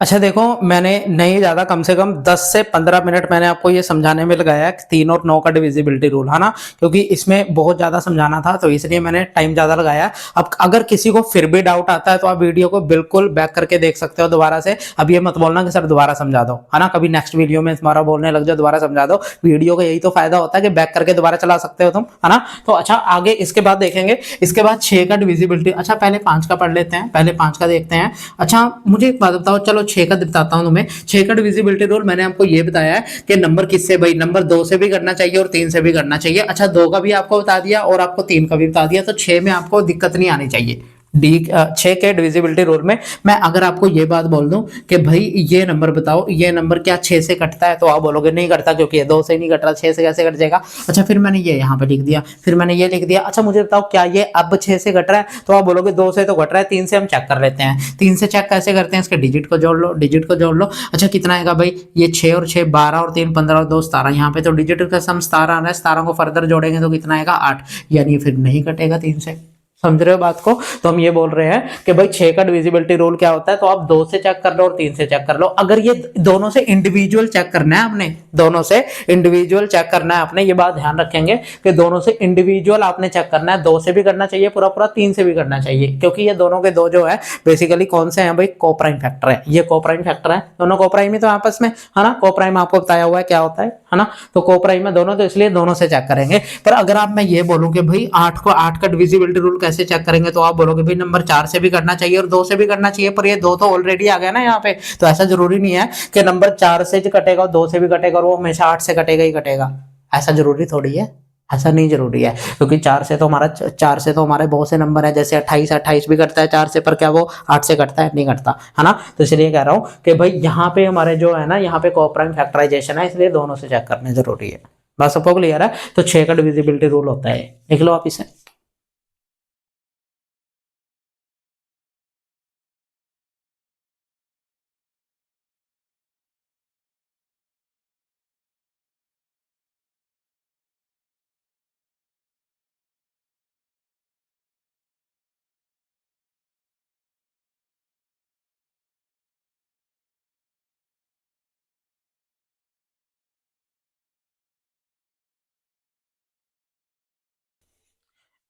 अच्छा देखो, मैंने नहीं ज्यादा, कम से कम 10 से 15 मिनट मैंने आपको ये समझाने में लगाया है 3 और 9 का डिविजिबिलिटी रूल, है ना, क्योंकि इसमें बहुत ज्यादा समझाना था तो इसलिए मैंने टाइम ज्यादा लगाया। अब अगर किसी को फिर भी डाउट आता है तो आप वीडियो को बिल्कुल बैक करके देख सकते हो दोबारा से। अब ये मत बोलना कि सर दोबारा समझा दो, है ना, कभी नेक्स्ट वीडियो में तुम्हारा बोलने लग जाओ दोबारा समझा दो। वीडियो का यही तो फायदा होता है कि बैक करके दोबारा चला सकते हो तुम, है ना। तो अच्छा, आगे इसके बाद देखेंगे, इसके बाद 6 का डिविजिबिलिटी। अच्छा पहले 5 का पढ़ लेते हैं, पहले 5 का देखते हैं। अच्छा मुझे एक बात बताओ, चलो 6 का बताता हूं तुम्हें। 6 का डिविजिबिलिटी रूल मैंने आपको ये बताया है कि नंबर किससे, भाई नंबर 2 से भी करना चाहिए और 3 से भी करना चाहिए। अच्छा 2 का भी आपको बता दिया और आपको 3 का भी बता दिया, तो 6 में आपको दिक्कत नहीं आनी चाहिए। 6 के डिविजिबिलिटी रूल में मैं अगर आपको ये बात बोल दूं कि भाई ये नंबर बताओ, ये नंबर क्या 6 से कटता है, तो आप बोलोगे नहीं कटता, क्योंकि ये 2 से नहीं कट रहा, 6 से कैसे कट जाएगा। अच्छा फिर मैंने ये यहाँ पे लिख दिया, फिर मैंने ये लिख दिया। अच्छा मुझे बताओ क्या ये अब 6 से कट रहा है, तो आप बोलोगे 2 से तो कट रहा है, 3 से हम चेक कर लेते हैं। 3 से चेक कैसे करते हैं, इसके डिजिट को जोड़ लो, डिजिट को जोड़ लो। अच्छा कितना आएगा भाई, ये 6 और 6 12 और 3 15 और 2 17, यहाँ पे तो डिजिट का सम 17 आ रहा है, 17 को फर्दर जोड़ेंगे तो कितना आएगा 8, यानी फिर नहीं कटेगा 3 से। समझ रहे हो बात को? तो हम ये बोल रहे हैं कि भाई 6 का डिविजिबिलिटी रूल क्या होता है, तो आप 2 से चेक कर लो और 3 से चेक कर लो। अगर ये दोनों से इंडिविजुअल चेक करना है आपने, दोनों से इंडिविजुअल चेक करना है आपने, ये बात ध्यान रखेंगे कि दोनों से इंडिविजुअल आपने चेक करना है। 2 से भी करना चाहिए पूरा पूरा, 3 से भी करना चाहिए, क्योंकि ये दोनों के दो जो है बेसिकली कौन से हैं भाई, कोप्राइम फैक्टर है। ये कोप्राइम फैक्टर है, दोनों कोप्राइम ही तो आपस में, है ना। कोप्राइम आपको बताया हुआ है क्या होता है ना। तो कोप्राइम में दोनों, तो इसलिए दोनों से चेक करेंगे। पर अगर आप, मैं ये बोलूं कि भाई 8 का डिविजिबिलिटी रूल कैसे चेक करेंगे, तो आप बोलोगे भाई नंबर 4 से भी करना चाहिए और 2 से भी करना चाहिए, पर ये 2 तो ऑलरेडी आ गया ना यहाँ पे। तो ऐसा जरूरी नहीं है कि नंबर 4 से कटेगा और 2 से भी कटेगा और वो हमेशा 8 से कटेगा ही कटेगा, ऐसा जरूरी थोड़ी है। ऐसा नहीं जरूरी है, क्योंकि 4 से तो हमारे बहुत से नंबर है, जैसे 28 भी कटता है 4 से, पर क्या वो 8 से कटता है? नहीं कटता, है ना। तो इसलिए कह रहा हूं कि भाई यहाँ पे हमारे जो है ना, यहाँ पे कोप्राइम फैक्टराइजेशन है, इसलिए दोनों से चेक करने जरूरी है। बस सबको क्लियर है? तो 6 का डिविजिबिलिटी रूल होता है, देख लो आप इसे।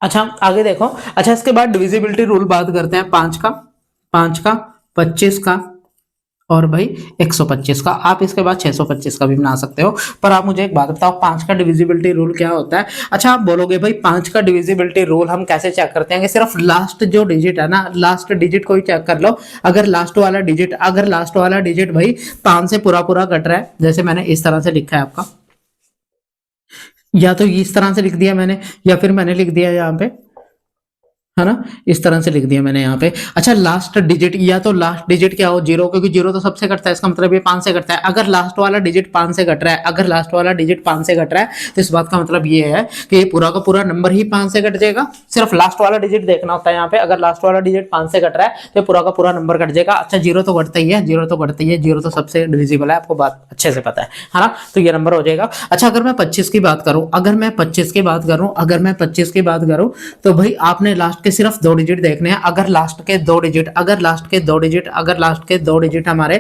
अच्छा आगे देखो। अच्छा इसके बाद डिविजिबिलिटी रूल बात करते हैं 5 का 25 का और भाई 125 का। आप इसके बाद 625 का भी बना सकते हो। पर आप मुझे एक बात बताओ, 5 का डिविजिबिलिटी रूल क्या होता है? अच्छा आप बोलोगे भाई 5 का डिविजिबिलिटी रूल हम कैसे चेक करते हैं? कि सिर्फ लास्ट जो डिजिट है ना, लास्ट डिजिट को ही चेक कर लो। अगर लास्ट वाला डिजिट भाई 5 से पूरा पूरा कट रहा है, जैसे मैंने इस तरह से लिखा है आपका, या तो इस तरह से लिख दिया मैंने, या फिर मैंने लिख दिया यहाँ पे, है ना, इस तरह से लिख दिया मैंने यहाँ पे। अच्छा लास्ट डिजिट, या तो लास्ट डिजिट क्या हो, जीरो, क्योंकि जीरो तो सबसे कटता है, इसका मतलब ये 5 से कटता है। अगर लास्ट वाला डिजिट 5 से कट रहा है, अगर लास्ट वाला डिजिट 5 से कट रहा है, तो इस बात का मतलब ये है कि ये पूरा का पूरा नंबर ही 5 से कट जाएगा। सिर्फ लास्ट वाला डिजिट देखना होता है यहाँ पे। अगर लास्ट वाला डिजिट 5 से कट रहा है तो पूरा का पूरा नंबर कट जाएगा। अच्छा जीरो तो कटता ही है, जीरो तो कटता ही है, जीरो तो सबसे डिविजिबल है, आपको बात अच्छे से पता है ना। तो ये नंबर हो जाएगा। अच्छा अगर मैं 25 की बात करूं, तो भाई आपने लास्ट के सिर्फ 2 डिजिट देखने हैं। अगर लास्ट के दो डिजिट हमारे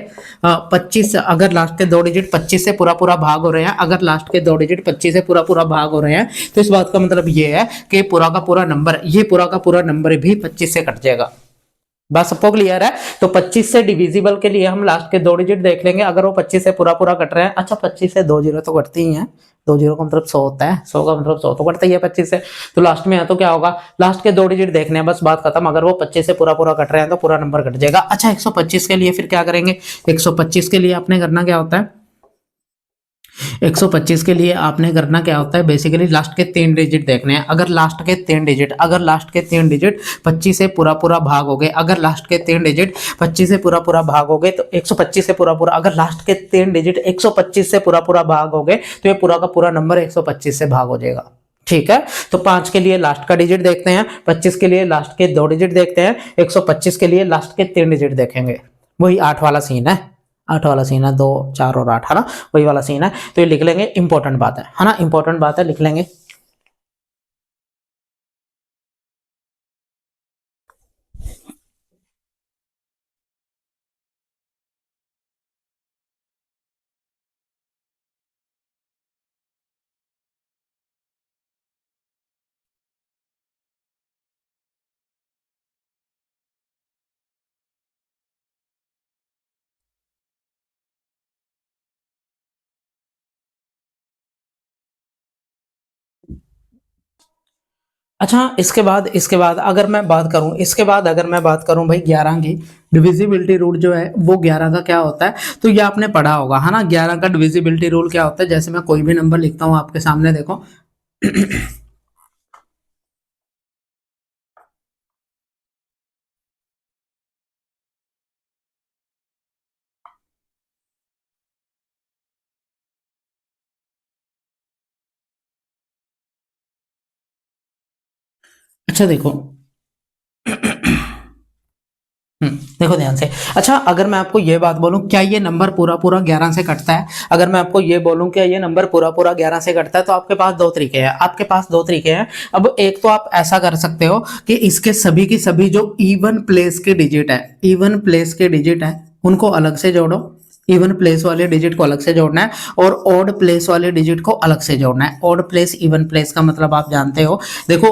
25, अगर लास्ट के 2 डिजिट 25 से पूरा पूरा भाग हो रहे हैं, अगर लास्ट के 2 डिजिट 25 से पूरा पूरा भाग हो रहे हैं, तो इस बात का मतलब ये है कि पूरा का पूरा नंबर, ये पूरा का पूरा नंबर भी 25 से कट जाएगा। बस सबको क्लियर है? तो 25 से डिविजिबल के लिए हम लास्ट के 2 डिजिट देख लेंगे, अगर वो 25 से पूरा पूरा कट रहे हैं। अच्छा 25 से 2 जीरो तो कटते ही हैं, 2 जीरो का मतलब 100 होता है, 100 का मतलब 100 तो कटता ही है 25 से। तो लास्ट में है तो क्या होगा, लास्ट के 2 डिजिट देखने हैं, बस बात खत्म। अगर वो 25 से पूरा पूरा कट रहे हैं तो पूरा नंबर कट जाएगा। अच्छा 125 के लिए फिर क्या करेंगे? 125 के लिए आपने करना क्या होता है? 125 के लिए आपने करना क्या होता है, बेसिकली लास्ट के 3 डिजिट देखने हैं। अगर लास्ट के तीन डिजिट 25 से पूरा पूरा भाग हो गए, अगर लास्ट के 3 डिजिट 25 से पूरा पूरा भाग हो गए, तो 125 से पूरा पूरा, अगर लास्ट के 3 डिजिट 125 से पूरा पूरा भाग हो गए, तो ये पूरा का पूरा नंबर 125 से भाग हो जाएगा। ठीक है। तो 5 के लिए लास्ट का डिजिट देखते हैं, 25 के लिए लास्ट के 2 डिजिट देखते हैं, 125 के लिए लास्ट के 3 डिजिट देखेंगे। वही 8 वाला सीन है, 8 वाला सीन है, 2 4 और 8, है ना, वही वाला सीन है। तो ये लिख लेंगे, इंपॉर्टेंट बात है ना, इंपॉर्टेंट बात है, लिख लेंगे। अच्छा इसके बाद अगर मैं बात करूं भाई 11 की डिविजिबिलिटी रूल जो है वो 11 का क्या होता है, तो ये आपने पढ़ा होगा, है ना। 11 का डिविजिबिलिटी रूल क्या होता है? जैसे मैं कोई भी नंबर लिखता हूं आपके सामने, देखो। अच्छा देखो, देखो ध्यान से। अच्छा, अगर मैं आपको ये बात बोलूं, क्या ये नंबर पूरा पूरा 11 से कटता है? अगर मैं आपको ये बोलूं क्या ये नंबर पूरा पूरा 11 से कटता है, तो आपके पास दो तरीके हैं। आपके पास दो तरीके हैं। अब एक तो आप ऐसा कर सकते हो कि इसके सभी की सभी जो इवन प्लेस के डिजिट है, इवन प्लेस के डिजिट है, उनको अलग से जोड़ो। इवन प्लेस वाले डिजिट को अलग से जोड़ना है और ऑड प्लेस वाले डिजिट को अलग से जोड़ना है। ऑड प्लेस इवन प्लेस का मतलब आप जानते हो। देखो,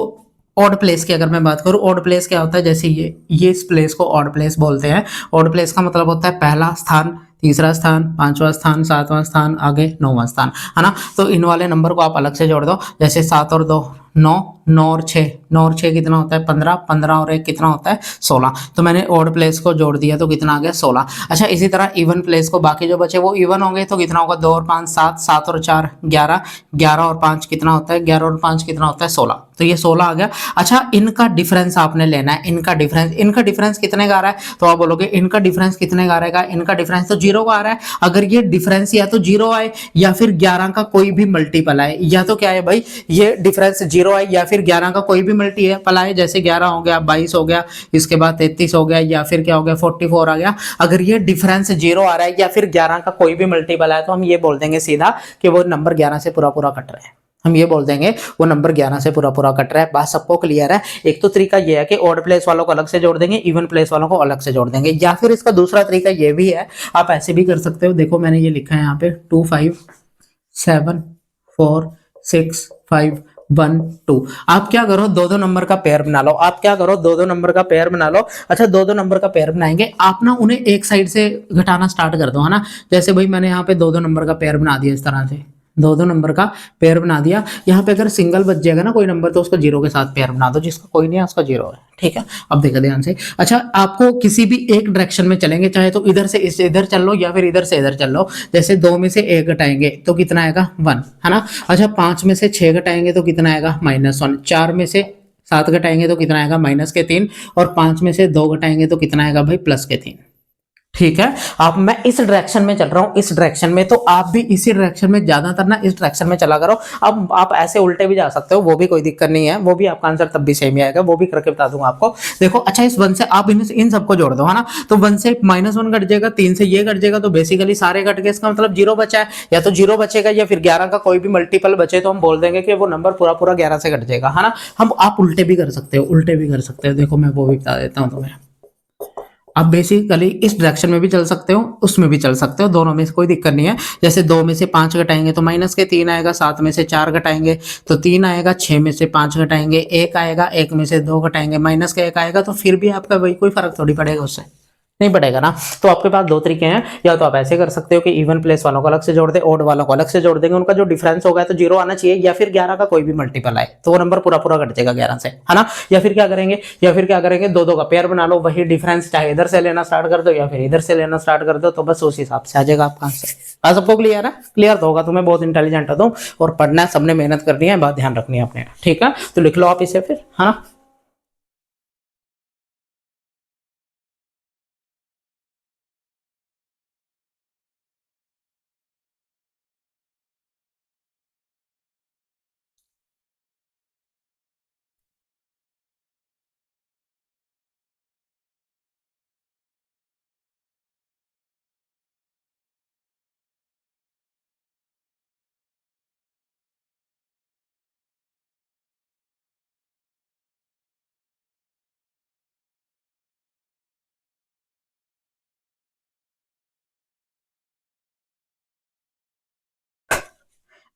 ऑड प्लेस की अगर मैं बात करूं, ऑड प्लेस क्या होता है, जैसे ये इस प्लेस को ऑड प्लेस बोलते हैं। ऑड प्लेस का मतलब होता है पहला स्थान, तीसरा स्थान, पांचवा स्थान, सातवां स्थान, आगे नौवां स्थान, है ना। तो इन वाले नंबर को आप अलग से जोड़ दो। जैसे 7 और 2 9, 9 और 6, 9 और 6 कितना होता है 15, 15 और 1 कितना होता है 16। तो मैंने ऑड प्लेस को जोड़ दिया तो कितना आ गया 16। अच्छा, इसी तरह इवन प्लेस को बाकी जो बचे वो इवन होंगे तो कितना होगा 2 और 5 7, 7 और 4 11, 11 और 5 कितना होता है 11 और 5 कितना होता है 16। तो ये 16 आ गया। अच्छा, इनका डिफरेंस आपने लेना है। इनका डिफरेंस कितने का आ रहा है? तो आप बोलोगे इनका डिफरेंस कितने का आएगा? इनका डिफरेंस तो 0 का आ रहा है। अगर ये डिफरेंस या तो 0 आए या फिर 11 का कोई भी मल्टीपल आए, या तो क्या है भाई, ये डिफरेंस 0 आए या फिर 11 का कोई भी मल्टीपल आए। जैसे 11 हो गया, 22 हो गया, इसके बाद 33 हो गया, या फिर क्या हो गया 44 आ गया। अगर ये डिफरेंस 0 आ रहा है या फिर 11 का कोई भी मल्टीपल आए, तो हम ये बोल देंगे सीधा कि वो नंबर 11 से पूरा पूरा कट रहा है। हम ये बोल देंगे वो नंबर 11 से पूरा पूरा कट रहा है। बात सबको क्लियर है? एक तो तरीका ये है कि ऑड प्लेस वालों को अलग से जोड़ देंगे, इवन प्लेस वालों को अलग से जोड़ देंगे। या फिर इसका दूसरा तरीका ये भी है, आप ऐसे भी कर सकते हो। देखो मैंने ये लिखा है यहाँ पे 2 5 7 4 6 5 1 2। आप क्या करो, दो दो नंबर का पेयर बना लो। आप क्या करो, दो दो नंबर का पेयर बना लो। अच्छा, दो दो नंबर का पेयर बनाएंगे आप ना, उन्हें एक साइड से घटाना स्टार्ट कर दो, है ना। जैसे भाई मैंने यहाँ पे दो दो नंबर का पेयर बना दिया, इस तरह से दो दो नंबर का पेयर बना दिया। यहाँ पे अगर सिंगल बच जाएगा ना कोई नंबर, तो उसको 0 के साथ पेयर बना दो। जिसका कोई नहीं है उसका 0 है, ठीक है। अब देखो ध्यान से। अच्छा, आपको किसी भी एक डायरेक्शन में चलेंगे, चाहे तो इधर से इधर चल लो या फिर इधर से इधर चल लो। जैसे 2 में से 1 घटाएंगे तो कितना आएगा 1, है ना। अच्छा, 5 में से 6 घटाएंगे तो कितना आएगा -1। 4 में से 7 घटाएंगे तो कितना आएगा -3। और 5 में से 2 घटाएंगे तो कितना आएगा भाई +3। ठीक है। आप, मैं इस डायरेक्शन में चल रहा हूं, इस डायरेक्शन में, तो आप भी इसी डायरेक्शन में, ज्यादातर ना इस डायरेक्शन में चला करो। अब आप ऐसे उल्टे भी जा सकते हो, वो भी कोई दिक्कत नहीं है, वो भी आपका आंसर तब भी सेम ही आएगा, वो भी करके बता दूंगा आपको। देखो, अच्छा, इस 1 से आप इन सबको जोड़ दो, है ना। तो 1 से -1 घट जाएगा, 3 से ये घट जाएगा, तो बेसिकली सारे घट गए। इसका मतलब 0 बचा है, या तो 0 बचेगा या फिर 11 का कोई भी मल्टीपल बचे, तो हम बोल देंगे कि वो नंबर पूरा पूरा 11 से घट जाएगा, है ना। हम, आप उल्टे भी कर सकते हो, उल्टे भी कर सकते हो। देखो मैं वो भी बता देता हूँ तुम्हें। आप बेसिकली इस डायरेक्शन में भी चल सकते हो, उसमें भी चल सकते हो, दोनों में से कोई दिक्कत नहीं है। जैसे 2 में से 5 घटाएंगे तो -3 आएगा, 7 में से 4 घटाएंगे तो 3 आएगा, 6 में से 5 घटाएंगे 1 आएगा, 1 में से 2 घटाएंगे -1 आएगा। तो फिर भी आपका वही, कोई फर्क थोड़ी पड़ेगा, उससे नहीं पड़ेगा ना। तो आपके पास दो तरीके हैं, या तो आप ऐसे कर सकते हो कि इवन प्लेस वालों को अलग से जोड़ दे, ऑड वालों को अलग से जोड़ देंगे, उनका जो डिफरेंस होगा तो 0 आना चाहिए, या फिर 11 का कोई भी मल्टीपल आए तो वो नंबर पूरा पूरा कट जाएगा 11 से, है ना। या फिर क्या करेंगे, दो दो का पेयर बना लो, वही डिफरेंस चाहे इधर से लेना स्टार्ट कर दो या फिर इधर से लेना स्टार्ट कर दो, तो बस उस हिसाब से आ जाएगा आपका आंसर। आज सबको क्लियर है? क्लियर तो होगा, तुम्हें बहुत इंटेलिजेंट हो तुम, और पढ़ना है, सबने मेहनत करनी है, बात ध्यान रखनी है अपने, ठीक है। तो लिख लो आप इसे फिर, है ना।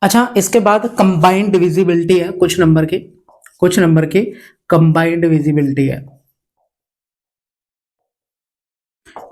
अच्छा, इसके बाद कंबाइंड डिविजिबिलिटी है, कुछ नंबर की कंबाइंड डिविजिबिलिटी है।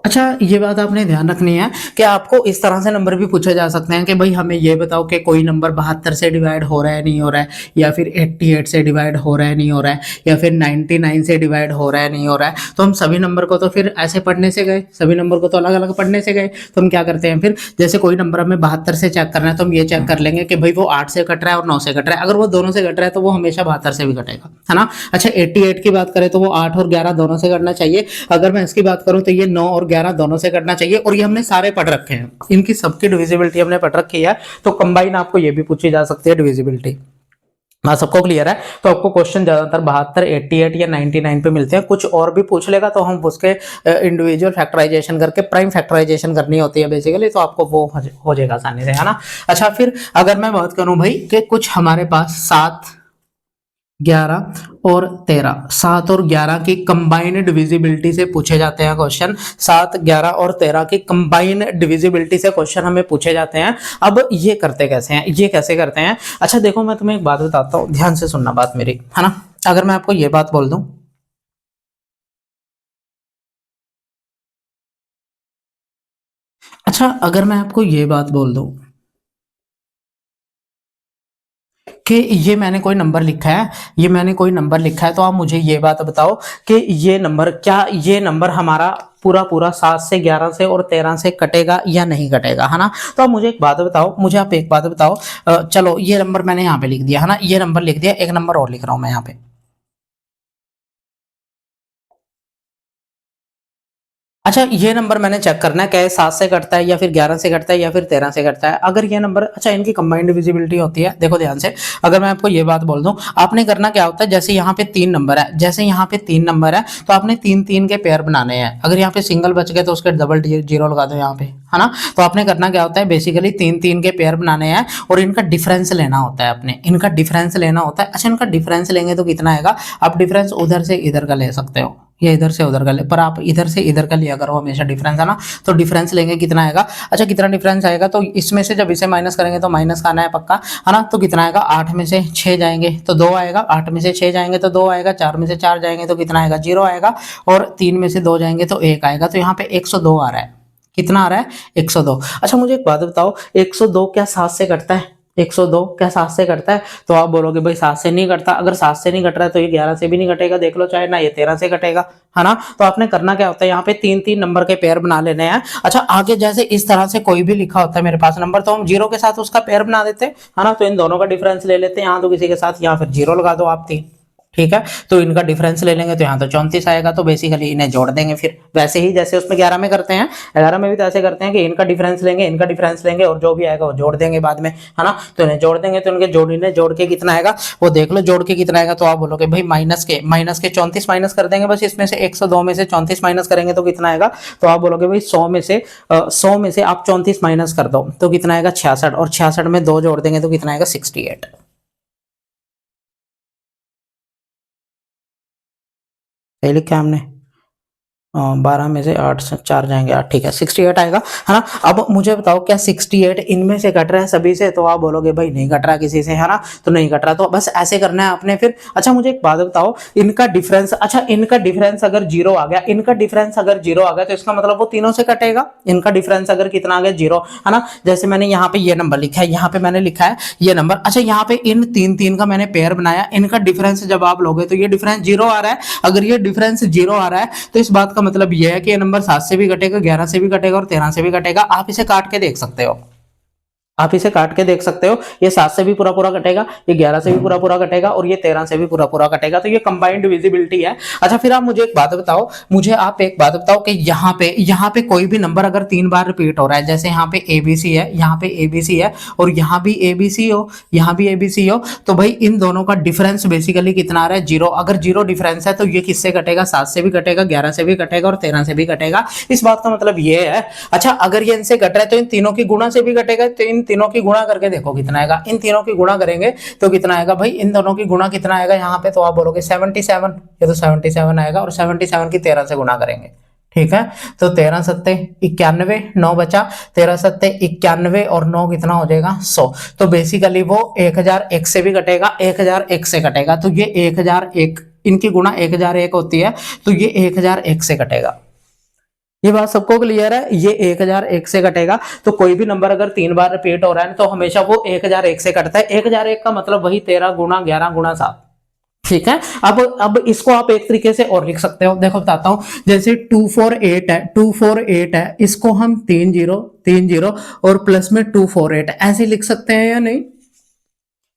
अच्छा, ये बात आपने ध्यान रखनी है कि आपको इस तरह से नंबर भी पूछे जा सकते हैं कि भाई हमें ये बताओ कि कोई नंबर 72 से डिवाइड हो रहा है नहीं हो रहा है, या फिर 88 से डिवाइड हो रहा है नहीं हो रहा है, या फिर 99 से डिवाइड हो रहा है नहीं हो रहा है। तो हम सभी नंबर को तो फिर ऐसे पढ़ने से गए, सभी नंबर को तो अलग अलग पढ़ने से गए। तो हम क्या करते हैं फिर, जैसे कोई नंबर हमें 72 से चेक करना है तो हम ये चेक कर लेंगे कि भाई वो 8 से कट रहा है और 9 से कट रहा है। अगर वो दोनों से कट रहा है तो वो हमेशा 72 से भी कटेगा, है ना। अच्छा, 88 की बात करें तो वो 8 और 11 दोनों से कटना चाहिए। अगर मैं इसकी बात करूं तो ये 9 और 11 दोनों से कटना चाहिए। और ये हमने सारे पढ़ रखे हैं, इनकी सबकी डिविजिबिलिटी हमने पढ़ रखी है। तो कंबाइन आपको ये भी पूछी जा सकती है डिविजिबिलिटी, ना सबको क्लियर है? तो आपको क्वेश्चन ज्यादातर 72, 88 या 99 पे मिलते हैं। कुछ और भी पूछ लेगा तो हम उसके इंडिविजुअल फैक्टराइजेशन करके प्राइम फैक्टराइजेशन करनी होती है बेसिकली, तो आपको वो हो जाएगा आसानी से, है ना। अच्छा, फिर अगर मैं बात करूं भाई कि कुछ हमारे पास 7, 11 और 13, 7 और 11 की कंबाइंड डिविजिबिलिटी से पूछे जाते हैं क्वेश्चन। 7, 11 और 13 की कंबाइंड डिविजिबिलिटी से क्वेश्चन हमें पूछे जाते हैं। अब ये करते कैसे हैं, ये कैसे करते हैं? अच्छा देखो, मैं तुम्हें एक बात बताता हूँ, ध्यान से सुनना बात मेरी, है ना। अगर मैं आपको ये बात बोल दूं, अच्छा अगर मैं आपको ये बात बोल दूं कि ये मैंने कोई नंबर लिखा है, ये मैंने कोई नंबर लिखा है, तो आप मुझे ये बात बताओ कि ये नंबर, क्या ये नंबर हमारा पूरा पूरा 7 से 11 से और 13 से कटेगा या नहीं कटेगा, है ना। तो आप मुझे एक बात बताओ, मुझे आप एक बात बताओ, चलो ये नंबर मैंने यहाँ पे लिख दिया, है ना, ये नंबर लिख दिया, एक नंबर और लिख रहा हूँ मैं यहाँ पे। अच्छा, ये नंबर मैंने चेक करना है क्या 7 से कटता है या फिर 11 से कटता है या फिर 13 से कटता है। अगर ये नंबर, अच्छा इनकी कंबाइंड विजिबिलिटी होती है, देखो ध्यान से, अगर मैं आपको ये बात बोल दूं, आपने करना क्या होता है, जैसे यहाँ पे 3 नंबर है, जैसे यहाँ पे 3 नंबर है, तो आपने 3 3 के पेयर बनाने हैं। अगर यहाँ पे सिंगल बच गए तो उसके डबल जीरो लगा दो यहाँ पे, है ना। तो आपने करना क्या होता है, बेसिकली 3 3 के पेयर बनाने हैं और इनका डिफरेंस लेना होता है, अपने इनका डिफरेंस लेना होता है। अच्छा, इनका डिफरेंस लेंगे तो कितना आएगा, आप डिफरेंस उधर से इधर का ले सकते हो या इधर से उधर का ले, पर आप इधर से इधर का लिया करो हमेशा डिफरेंस, है ना। तो डिफरेंस लेंगे कितना आएगा, अच्छा कितना डिफरेंस आएगा, तो इसमें से जब इसे माइनस करेंगे तो माइनस का आना है पक्का, है ना। तो कितना आएगा, 8 में से 6 जाएंगे तो 2 आएगा, 8 में से 6 जाएंगे तो 2 आएगा, 4 में से 4 जाएंगे तो कितना आएगा, 0 आएगा, और 3 में से 2 जाएंगे तो 1 आएगा। तो यहाँ पे 102 आ रहा है, कितना आ रहा है, 102। अच्छा मुझे एक बात बताओ, 102 क्या 7 से कटता है, 102 क्या 7 से कटता है? तो आप बोलोगे भाई 7 से नहीं कटता। अगर 7 से नहीं कट रहा है तो ये 11 से भी नहीं कटेगा, देख लो चाहे ना, ये 13 से कटेगा, है ना। तो आपने करना क्या होता है, यहाँ पे 3 3 नंबर के पेयर बना लेने हैं। अच्छा आगे जैसे इस तरह से कोई भी लिखा होता है मेरे पास नंबर, तो हम 0 के साथ उसका पेयर बना देते हैं, है ना। तो इन दोनों का डिफरेंस ले लेते हैं, यहाँ तो किसी के साथ, यहाँ फिर 0 लगा दो आप 3, ठीक है। तो इनका डिफरेंस ले लेंगे तो यहाँ तो 34 आएगा, तो बेसिकली इन्हें जोड़ देंगे। फिर वैसे ही जैसे उसमें 11 में करते हैं, 11 में भी तो ऐसे करते हैं कि इनका डिफरेंस लेंगे, इनका डिफरेंस लेंगे और जो भी आएगा वो जोड़ देंगे बाद में, है ना। तो इन्हें जोड़ देंगे, तो इनके जोड़ के कितना आएगा वो देख लो, जोड़ के कितना आएगा। तो आप बोलोगे भाई माइनस के 34 माइनस कर देंगे बस, इसमें से 102 में से 34 माइनस करेंगे तो कितना आएगा। तो आप बोलोगे भाई 100 में से आप 34 माइनस कर दो तो कितना आएगा, 66, और 66 में 2 जोड़ देंगे तो कितना आएगा, 68। सही लिखा हमने, 12 में से 8 से 4 जाएंगे 8, ठीक है, 68 आएगा, है ना। अब मुझे बताओ क्या 68 इनमें से कट रहा है सभी से? तो आप बोलोगे भाई नहीं कट रहा किसी से, है ना। तो नहीं कट रहा, तो बस ऐसे करना है आपने फिर। अच्छा मुझे एक बात बताओ, इनका डिफरेंस, अच्छा इनका डिफरेंस अगर 0 आ गया, इनका डिफरेंस अगर 0 आ गया तो इसका मतलब वो तीनों से कटेगा। इनका डिफरेंस अगर कितना आ गया, 0, है ना। जैसे मैंने यहाँ पे ये नंबर लिखा है, यहाँ पे मैंने लिखा है ये नंबर। अच्छा यहाँ पे इन 3 3 का मैंने पेयर बनाया, इनका डिफरेंस जब आप लोगे तो ये डिफरेंस 0 आ रहा है। अगर ये डिफरेंस 0 आ रहा है तो इस बात का मतलब ये है कि ये नंबर 7 से भी कटेगा, 11 से भी कटेगा और 13 से भी कटेगा। आप इसे काट के देख सकते हो, आप इसे काट के देख सकते हो, ये 7 से भी पूरा पूरा कटेगा, ये 11 से भी पूरा पूरा कटेगा और ये 13 से भी पूरा पूरा कटेगा। तो ये कंबाइंड विजिबिलिटी है। अच्छा फिर आप मुझे एक बात बताओ, मुझे आप एक बात बताओ कि यहाँ पे कोई भी नंबर अगर 3 बार रिपीट हो रहा है, जैसे यहाँ पे एबीसी है, यहाँ पे एबीसी है और यहाँ भी एबीसी हो, यहाँ भी एबीसी हो, तो भाई इन दोनों का डिफरेंस बेसिकली कितना आ रहा है, 0। अगर 0 डिफरेंस है तो ये किससे कटेगा, 7 से भी कटेगा, 11 से भी कटेगा और 13 से भी कटेगा। इस बात का मतलब ये है। अच्छा अगर ये इनसे कट रहा है तो इन तीनों की गुणा से भी कटेगा, तो इन तीनों की गुणा करके देखो कितना आएगा, इन तीनों की गुणा करेंगे तो कितना आएगा भाई, इन दोनों की गुणा कितना आएगा यहाँ पे, तो आप बोलोगे 77, ये तो 77 आएगा और 77 की 13 से गुणा करेंगे, ठीक है। तो 13 सत्ते 91, 9 बचा, 13 सत्ते 91 और 9 कितना हो जाएगा, 100। तो बेसिकली वो 1001 से भी कटेगा, 1001 से कटेगा, तो ये 1001, इनकी गुणा 1001 होती है, तो ये 1001 से कटेगा। ये बात सबको क्लियर है, ये 1001 से कटेगा। तो कोई भी नंबर अगर 3 बार रिपीट हो रहा है तो हमेशा वो 1001 से कटता है। 1001 का मतलब वही 13 गुणा 11 गुणा 7, ठीक है। अब इसको आप एक तरीके से और लिख सकते हो, देखो बताता हूं, जैसे 248 है, 248 है, इसको हम 30 और प्लस में 248 ऐसे लिख सकते हैं या नहीं,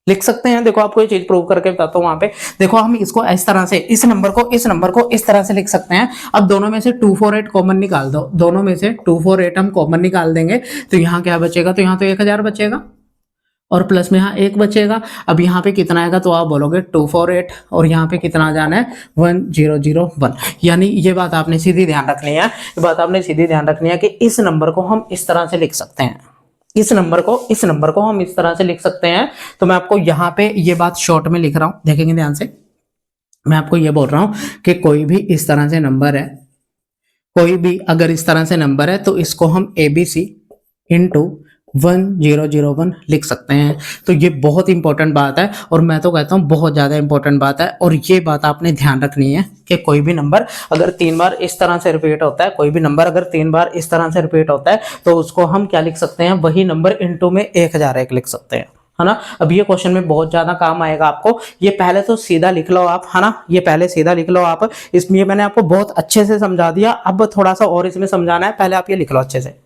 लिख सकते हैं। देखो आपको ये चीज प्रूव करके बताता हूँ। वहां पे देखो, हम इसको इस तरह से, इस नंबर को इस तरह से लिख सकते हैं। अब दोनों में से 248 कॉमन निकाल दो, दोनों में से 248 हम कॉमन निकाल देंगे तो यहाँ क्या बचेगा, तो यहाँ तो 1000 बचेगा, और प्लस में यहाँ एक बचेगा। अब यहाँ पे कितना आएगा तो आप बोलोगे 248 और यहाँ पे कितना जाना है 1001। यानी ये बात आपने सीधी ध्यान रखनी है, ये बात आपने सीधी ध्यान रखनी है कि इस नंबर को हम इस तरह से लिख सकते हैं, इस नंबर को हम इस तरह से लिख सकते हैं। तो मैं आपको यहाँ पे ये बात शॉर्ट में लिख रहा हूँ, देखेंगे ध्यान से। मैं आपको ये बोल रहा हूँ कि कोई भी इस तरह से नंबर है, कोई भी अगर इस तरह से नंबर है तो इसको हम ABC इंटू 1001 लिख सकते हैं। तो ये बहुत इंपॉर्टेंट बात है और मैं तो कहता हूँ बहुत ज़्यादा इंपॉर्टेंट बात है। और ये बात आपने ध्यान रखनी है कि कोई भी नंबर अगर 3 बार इस तरह से रिपीट होता है, कोई भी नंबर अगर 3 बार इस तरह से रिपीट होता है तो उसको हम क्या लिख सकते हैं, वही नंबर इंटू में 1001 लिख सकते हैं, है ना। अब ये क्वेश्चन में बहुत ज्यादा काम आएगा आपको। ये पहले तो सीधा लिख लो आप, है ना, ये पहले सीधा लिख लो आप। इसमें मैंने आपको बहुत अच्छे से समझा दिया, अब थोड़ा सा और इसमें समझाना है, पहले आप ये लिख लो अच्छे से।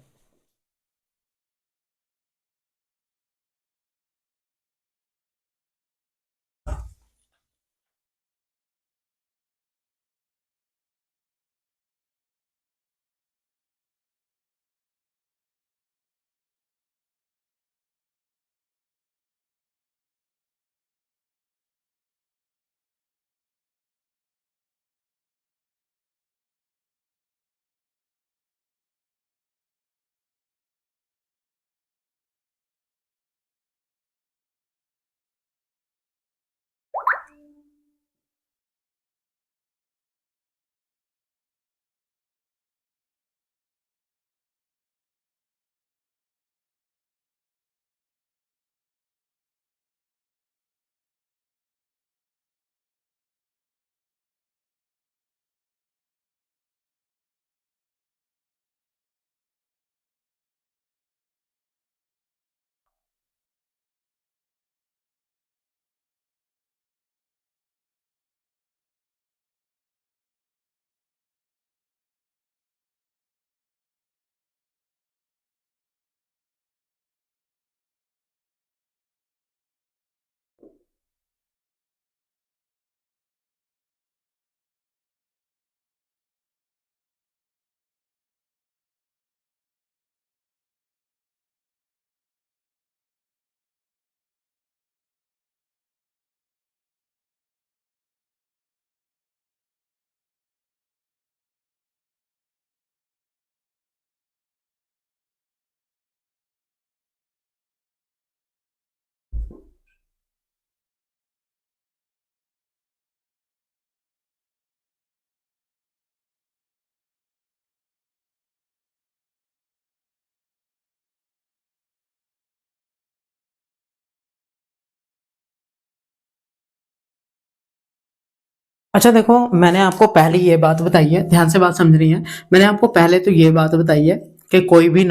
अच्छा देखो, मैंने आपको पहले ये बात बताई है, ध्यान से बात समझनी है। मैंने आपको पहले तो ये बात बताई है कि कोई भी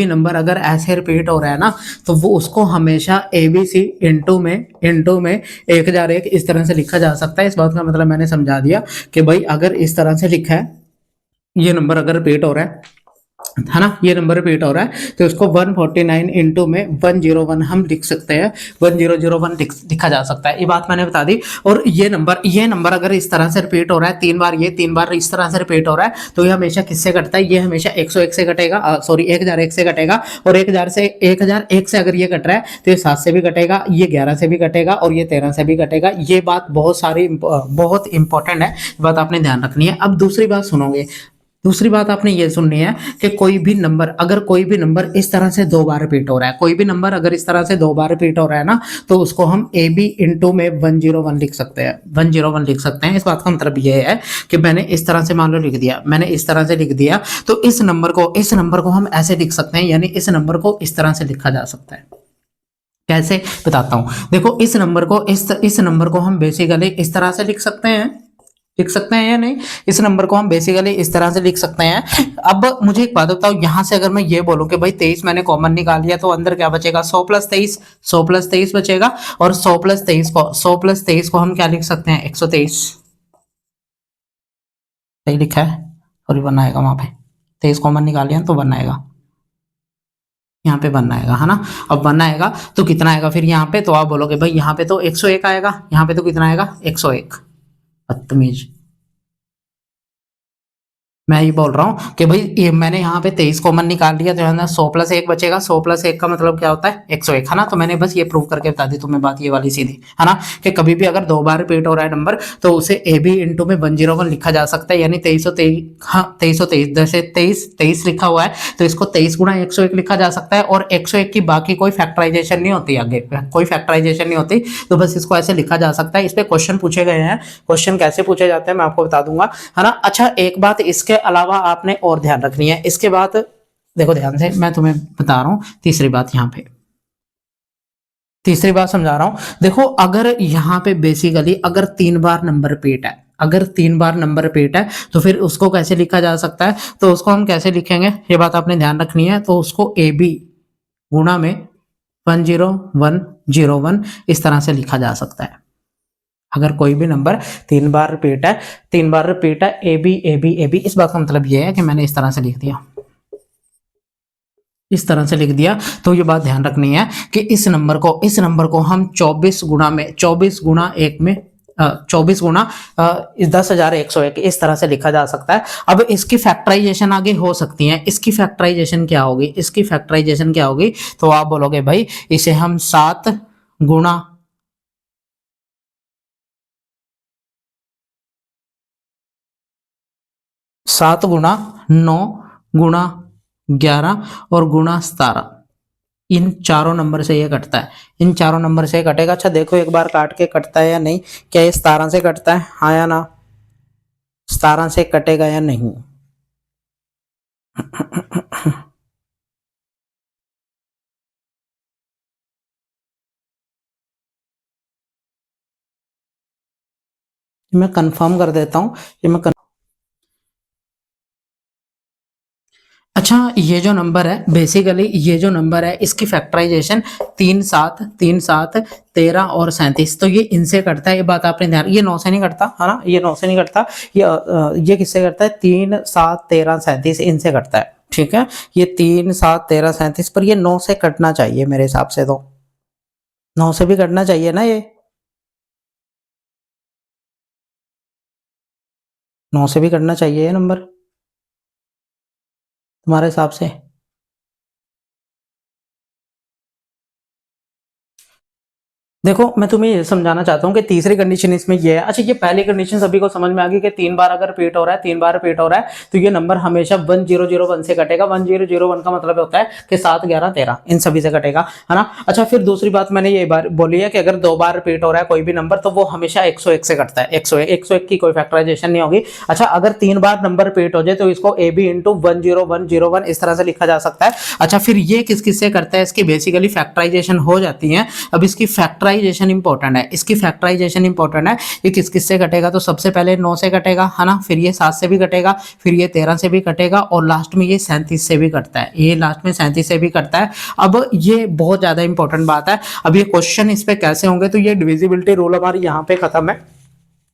नंबर अगर ऐसे रिपीट हो रहा है ना तो वो उसको हमेशा ABC इंटू में 1001 इस तरह से लिखा जा सकता है। इस बात का मतलब मैंने समझा दिया कि भाई अगर इस तरह से लिखा है, ये नंबर अगर रिपीट हो रहा है ना, ये नंबर रिपीट हो रहा है तो इसको 149 इंटू में 101 हम लिख सकते हैं, 1001 लिखा जा सकता है। ये बात मैंने बता दी। और ये नंबर अगर इस तरह से रिपीट हो रहा है 3 बार, ये 3 बार इस तरह से रिपीट हो रहा है तो ये हमेशा किससे घटता है, ये हमेशा 101 से घटेगा, सॉरी 1001 से घटेगा। और 1001 से अगर ये घट रहा है तो ये 7 से भी घटेगा, ये 11 से भी घटेगा और ये 13 से भी घटेगा। ये बात बहुत इंपॉर्टेंट है, बात आपने ध्यान रखनी है। अब दूसरी बात सुनोगे, दूसरी बात आपने ये सुननी है कि कोई भी नंबर इस तरह से 2 बार रिपीट हो रहा है, कोई भी नंबर अगर इस तरह से 2 बार रिपीट हो रहा है ना तो उसको हम AB इंटू में 101 लिख सकते हैं, 101 लिख सकते हैं। इस बात का मतलब ये है कि मैंने इस तरह से मान लो लिख दिया, मैंने इस तरह से लिख दिया तो इस नंबर को हम ऐसे लिख सकते हैं, यानी इस नंबर को इस तरह से लिखा जा सकता है। कैसे बताता हूं, देखो इस नंबर को हम बेसिकली इस तरह से लिख सकते हैं या नहीं, इस नंबर को हम बेसिकली इस तरह से लिख सकते हैं। अब मुझे एक बात बताओ, यहां से अगर मैं ये बोलूं कि भाई 23 मैंने कॉमन निकाल लिया तो अंदर क्या बचेगा, 100 प्लस 23 बचेगा। और 100 प्लस 23 को हम क्या लिख सकते हैं, 123। सही लिखा है, और ये वन आएगा वहां पे, 23 कॉमन निकाल लिया तो वन आएगा, यहाँ पे वन आएगा, है ना। अब वन आएगा तो कितना आएगा फिर यहाँ पे, तो आप बोलोगे भाई यहाँ पे तो 101 आएगा, यहाँ पे तो कितना आएगा 101। बदतमीज। मैं ये बोल रहा हूँ कि भाई ये मैंने यहाँ पे 23 कॉमन निकाल लिया तो है ना 100 प्लस 1 बचेगा। 100 प्लस 1 का मतलब क्या होता है 101 है ना। तो मैंने बस ये प्रूव करके बता दी तुम्हें बात ये वाली सीधी है ना कि कभी भी अगर 2 बार रिपीट हो रहा है नंबर तो उसे ए बी इंटू में 101 लिखा जा सकता है, यानी 2323। हाँ 2323 जैसे 23 लिखा हुआ है तो इसको 23 गुणा 101 लिखा जा सकता है, और 101 की बाकी कोई फैक्टराइजेशन नहीं होती, आगे कोई फैक्टराइजेशन नहीं होती, तो बस इसको ऐसे लिखा जा सकता है। इस पे क्वेश्चन पूछे गए हैं, क्वेश्चन कैसे पूछे जाते हैं मैं आपको बता दूंगा, है ना। अच्छा एक बात इसके अलावा आपने और ध्यान रखनी है, इसके बाद देखो ध्यान से मैं तुम्हें बता रहा हूं तीसरी बात, यहाँ पे तीसरी बात समझा रहा हूं। देखो अगर यहाँ पे बेसिकली अगर 3 बार नंबर रिपीट है, अगर 3 बार नंबर रिपीट है तो फिर उसको कैसे लिखा जा सकता है, तो उसको हम कैसे लिखेंगे ये बात आपने ध्यान रखनी है। तो उसको ए बी गुणा में 10101 इस तरह से लिखा जा सकता है। अगर कोई भी नंबर 3 बार रिपीट है, 3 बार रिपीट है A B A B A B, इस बात का मतलब ये है कि मैंने इस तरह से लिख दिया, इस तरह से लिख दिया। तो ये बात ध्यान रखनी है कि इस नंबर को हम 24 गुणा में 24 गुणा 1 में 24 गुणा 10,101 इस तरह से लिखा जा सकता है। अब इसकी फैक्टराइजेशन आगे हो सकती है, इसकी फैक्टराइजेशन क्या होगी, इसकी फैक्टराइजेशन क्या होगी, तो आप बोलोगे भाई इसे हम 7 गुणा 7 गुणा 9 गुणा 11 और गुणा 17, इन चारों नंबर से ये कटता है, इन चारों नंबर से कटेगा। अच्छा देखो एक बार काट के कटता है या नहीं, क्या ये 17 से कटता है, हाँ या ना, 17 से कटेगा या नहीं। मैं कंफर्म कर देता हूँ, ये मैं अच्छा ये जो नंबर है बेसिकली ये जो नंबर है इसकी फैक्टराइजेशन 3 7 3 7 13 और 37, तो ये इनसे कटता है, ये बात आपने ध्यान, ये 9 से नहीं कटता है ना, ये 9 से नहीं कटता, ये किससे कटता है 3 7 13 37 इनसे कटता है, ठीक है। ये 3 7 13 37 पर ये 9 से कटना चाहिए मेरे हिसाब से, तो 9 से भी कटना चाहिए ना, ये 9 से भी कटना चाहिए ये नंबर तुम्हारे हिसाब से। देखो मैं तुम्हें ये समझाना चाहता हूँ कि तीसरी कंडीशन इसमें ये है। अच्छा ये पहली कंडीशन सभी को समझ में आ गई कि 3 बार अगर रिपीट हो रहा है, 3 बार रिपीट हो रहा है तो ये नंबर हमेशा 1001 से कटेगा। 1001 का मतलब होता है कि 7 11 13 इन सभी से कटेगा, है ना। अच्छा फिर दूसरी बात मैंने ये बार बोली है कि अगर 2 बार रिपीट हो रहा है कोई भी नंबर तो वो हमेशा 101 से कटता है, 101 की कोई फैक्टराइजेशन नहीं होगी। अच्छा अगर 3 बार नंबर रिपीट हो जाए तो इसको ए बी इंटू 10101 इस तरह से लिखा जा सकता है। अच्छा फिर ये किस किस से करता है, इसकी बेसिकली फैक्टराइजेशन हो जाती है। अब इसकी फैक्टराइजेशन इंपॉर्टेंट है, इसकी फैक्टराइजेशन इंपॉर्टेंट है। ये किस किस से कटेगा, तो सबसे पहले 9 से कटेगा, है ना, फिर ये 7 से भी कटेगा, फिर ये 13 से भी कटेगा और लास्ट में ये 37 से भी कटता है, ये लास्ट में 37 से भी कटता है। अब ये बहुत ज्यादा इंपॉर्टेंट बात है। अब ये क्वेश्चन इस पे कैसे होंगे, तो ये डिविजिबिलिटी रूल हमारी यहाँ पे खत्म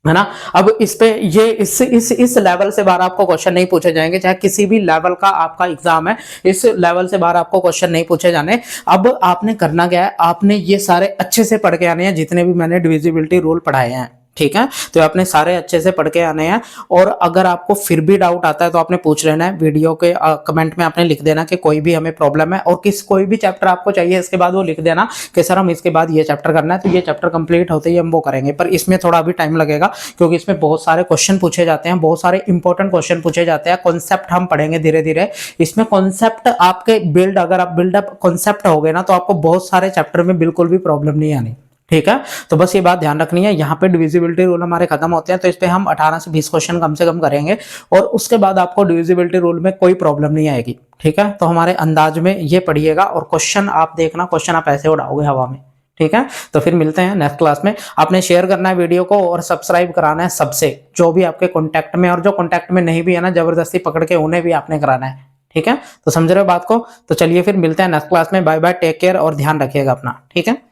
है ना। अब इस पे ये इस लेवल से बाहर आपको क्वेश्चन नहीं पूछे जाएंगे, चाहे किसी भी लेवल का आपका एग्जाम है, इस लेवल से बाहर आपको क्वेश्चन नहीं पूछे जाने। अब आपने करना क्या है, आपने ये सारे अच्छे से पढ़ के आने हैं जितने भी मैंने डिविजिबिलिटी रूल पढ़ाए हैं, ठीक है। तो आपने सारे अच्छे से पढ़ के आने हैं, और अगर आपको फिर भी डाउट आता है तो आपने पूछ लेना है, वीडियो के कमेंट में आपने लिख देना कि कोई भी हमें प्रॉब्लम है, और किस कोई भी चैप्टर आपको चाहिए इसके बाद वो लिख देना कि सर हम इसके बाद ये चैप्टर करना है, तो ये चैप्टर कंप्लीट होते ही हम वो करेंगे। पर इसमें थोड़ा अभी टाइम लगेगा क्योंकि इसमें बहुत सारे क्वेश्चन पूछे जाते हैं, बहुत सारे इंपॉर्टेंट क्वेश्चन पूछे जाते हैं। कॉन्सेप्ट हम पढ़ेंगे धीरे धीरे, इसमें कॉन्सेप्ट आपके बिल्ड, अगर आप बिल्डअप कॉन्सेप्ट हो गए ना तो आपको बहुत सारे चैप्टर में बिल्कुल भी प्रॉब्लम नहीं आनी, ठीक है। तो बस ये बात ध्यान रखनी है, यहाँ पे डिविजिबिलिटी रूल हमारे खत्म होते हैं तो इस पे हम 18 से 20 क्वेश्चन कम से कम करेंगे, और उसके बाद आपको डिविजिबिलिटी रूल में कोई प्रॉब्लम नहीं आएगी, ठीक है। तो हमारे अंदाज में ये पढ़िएगा, और क्वेश्चन आप देखना, क्वेश्चन आप ऐसे उड़ाओगे हवा में, ठीक है। तो फिर मिलते हैं नेक्स्ट क्लास में। आपने शेयर करना है वीडियो को और सब्सक्राइब कराना है सबसे, जो भी आपके कॉन्टैक्ट में, और जो कॉन्टैक्ट में नहीं भी है ना जबरदस्ती पकड़ के उन्हें भी आपने कराना है, ठीक है। तो समझ रहे हो बात को, तो चलिए फिर मिलते हैं नेक्स्ट क्लास में। बाय बाय, टेक केयर और ध्यान रखिएगा अपना, ठीक है।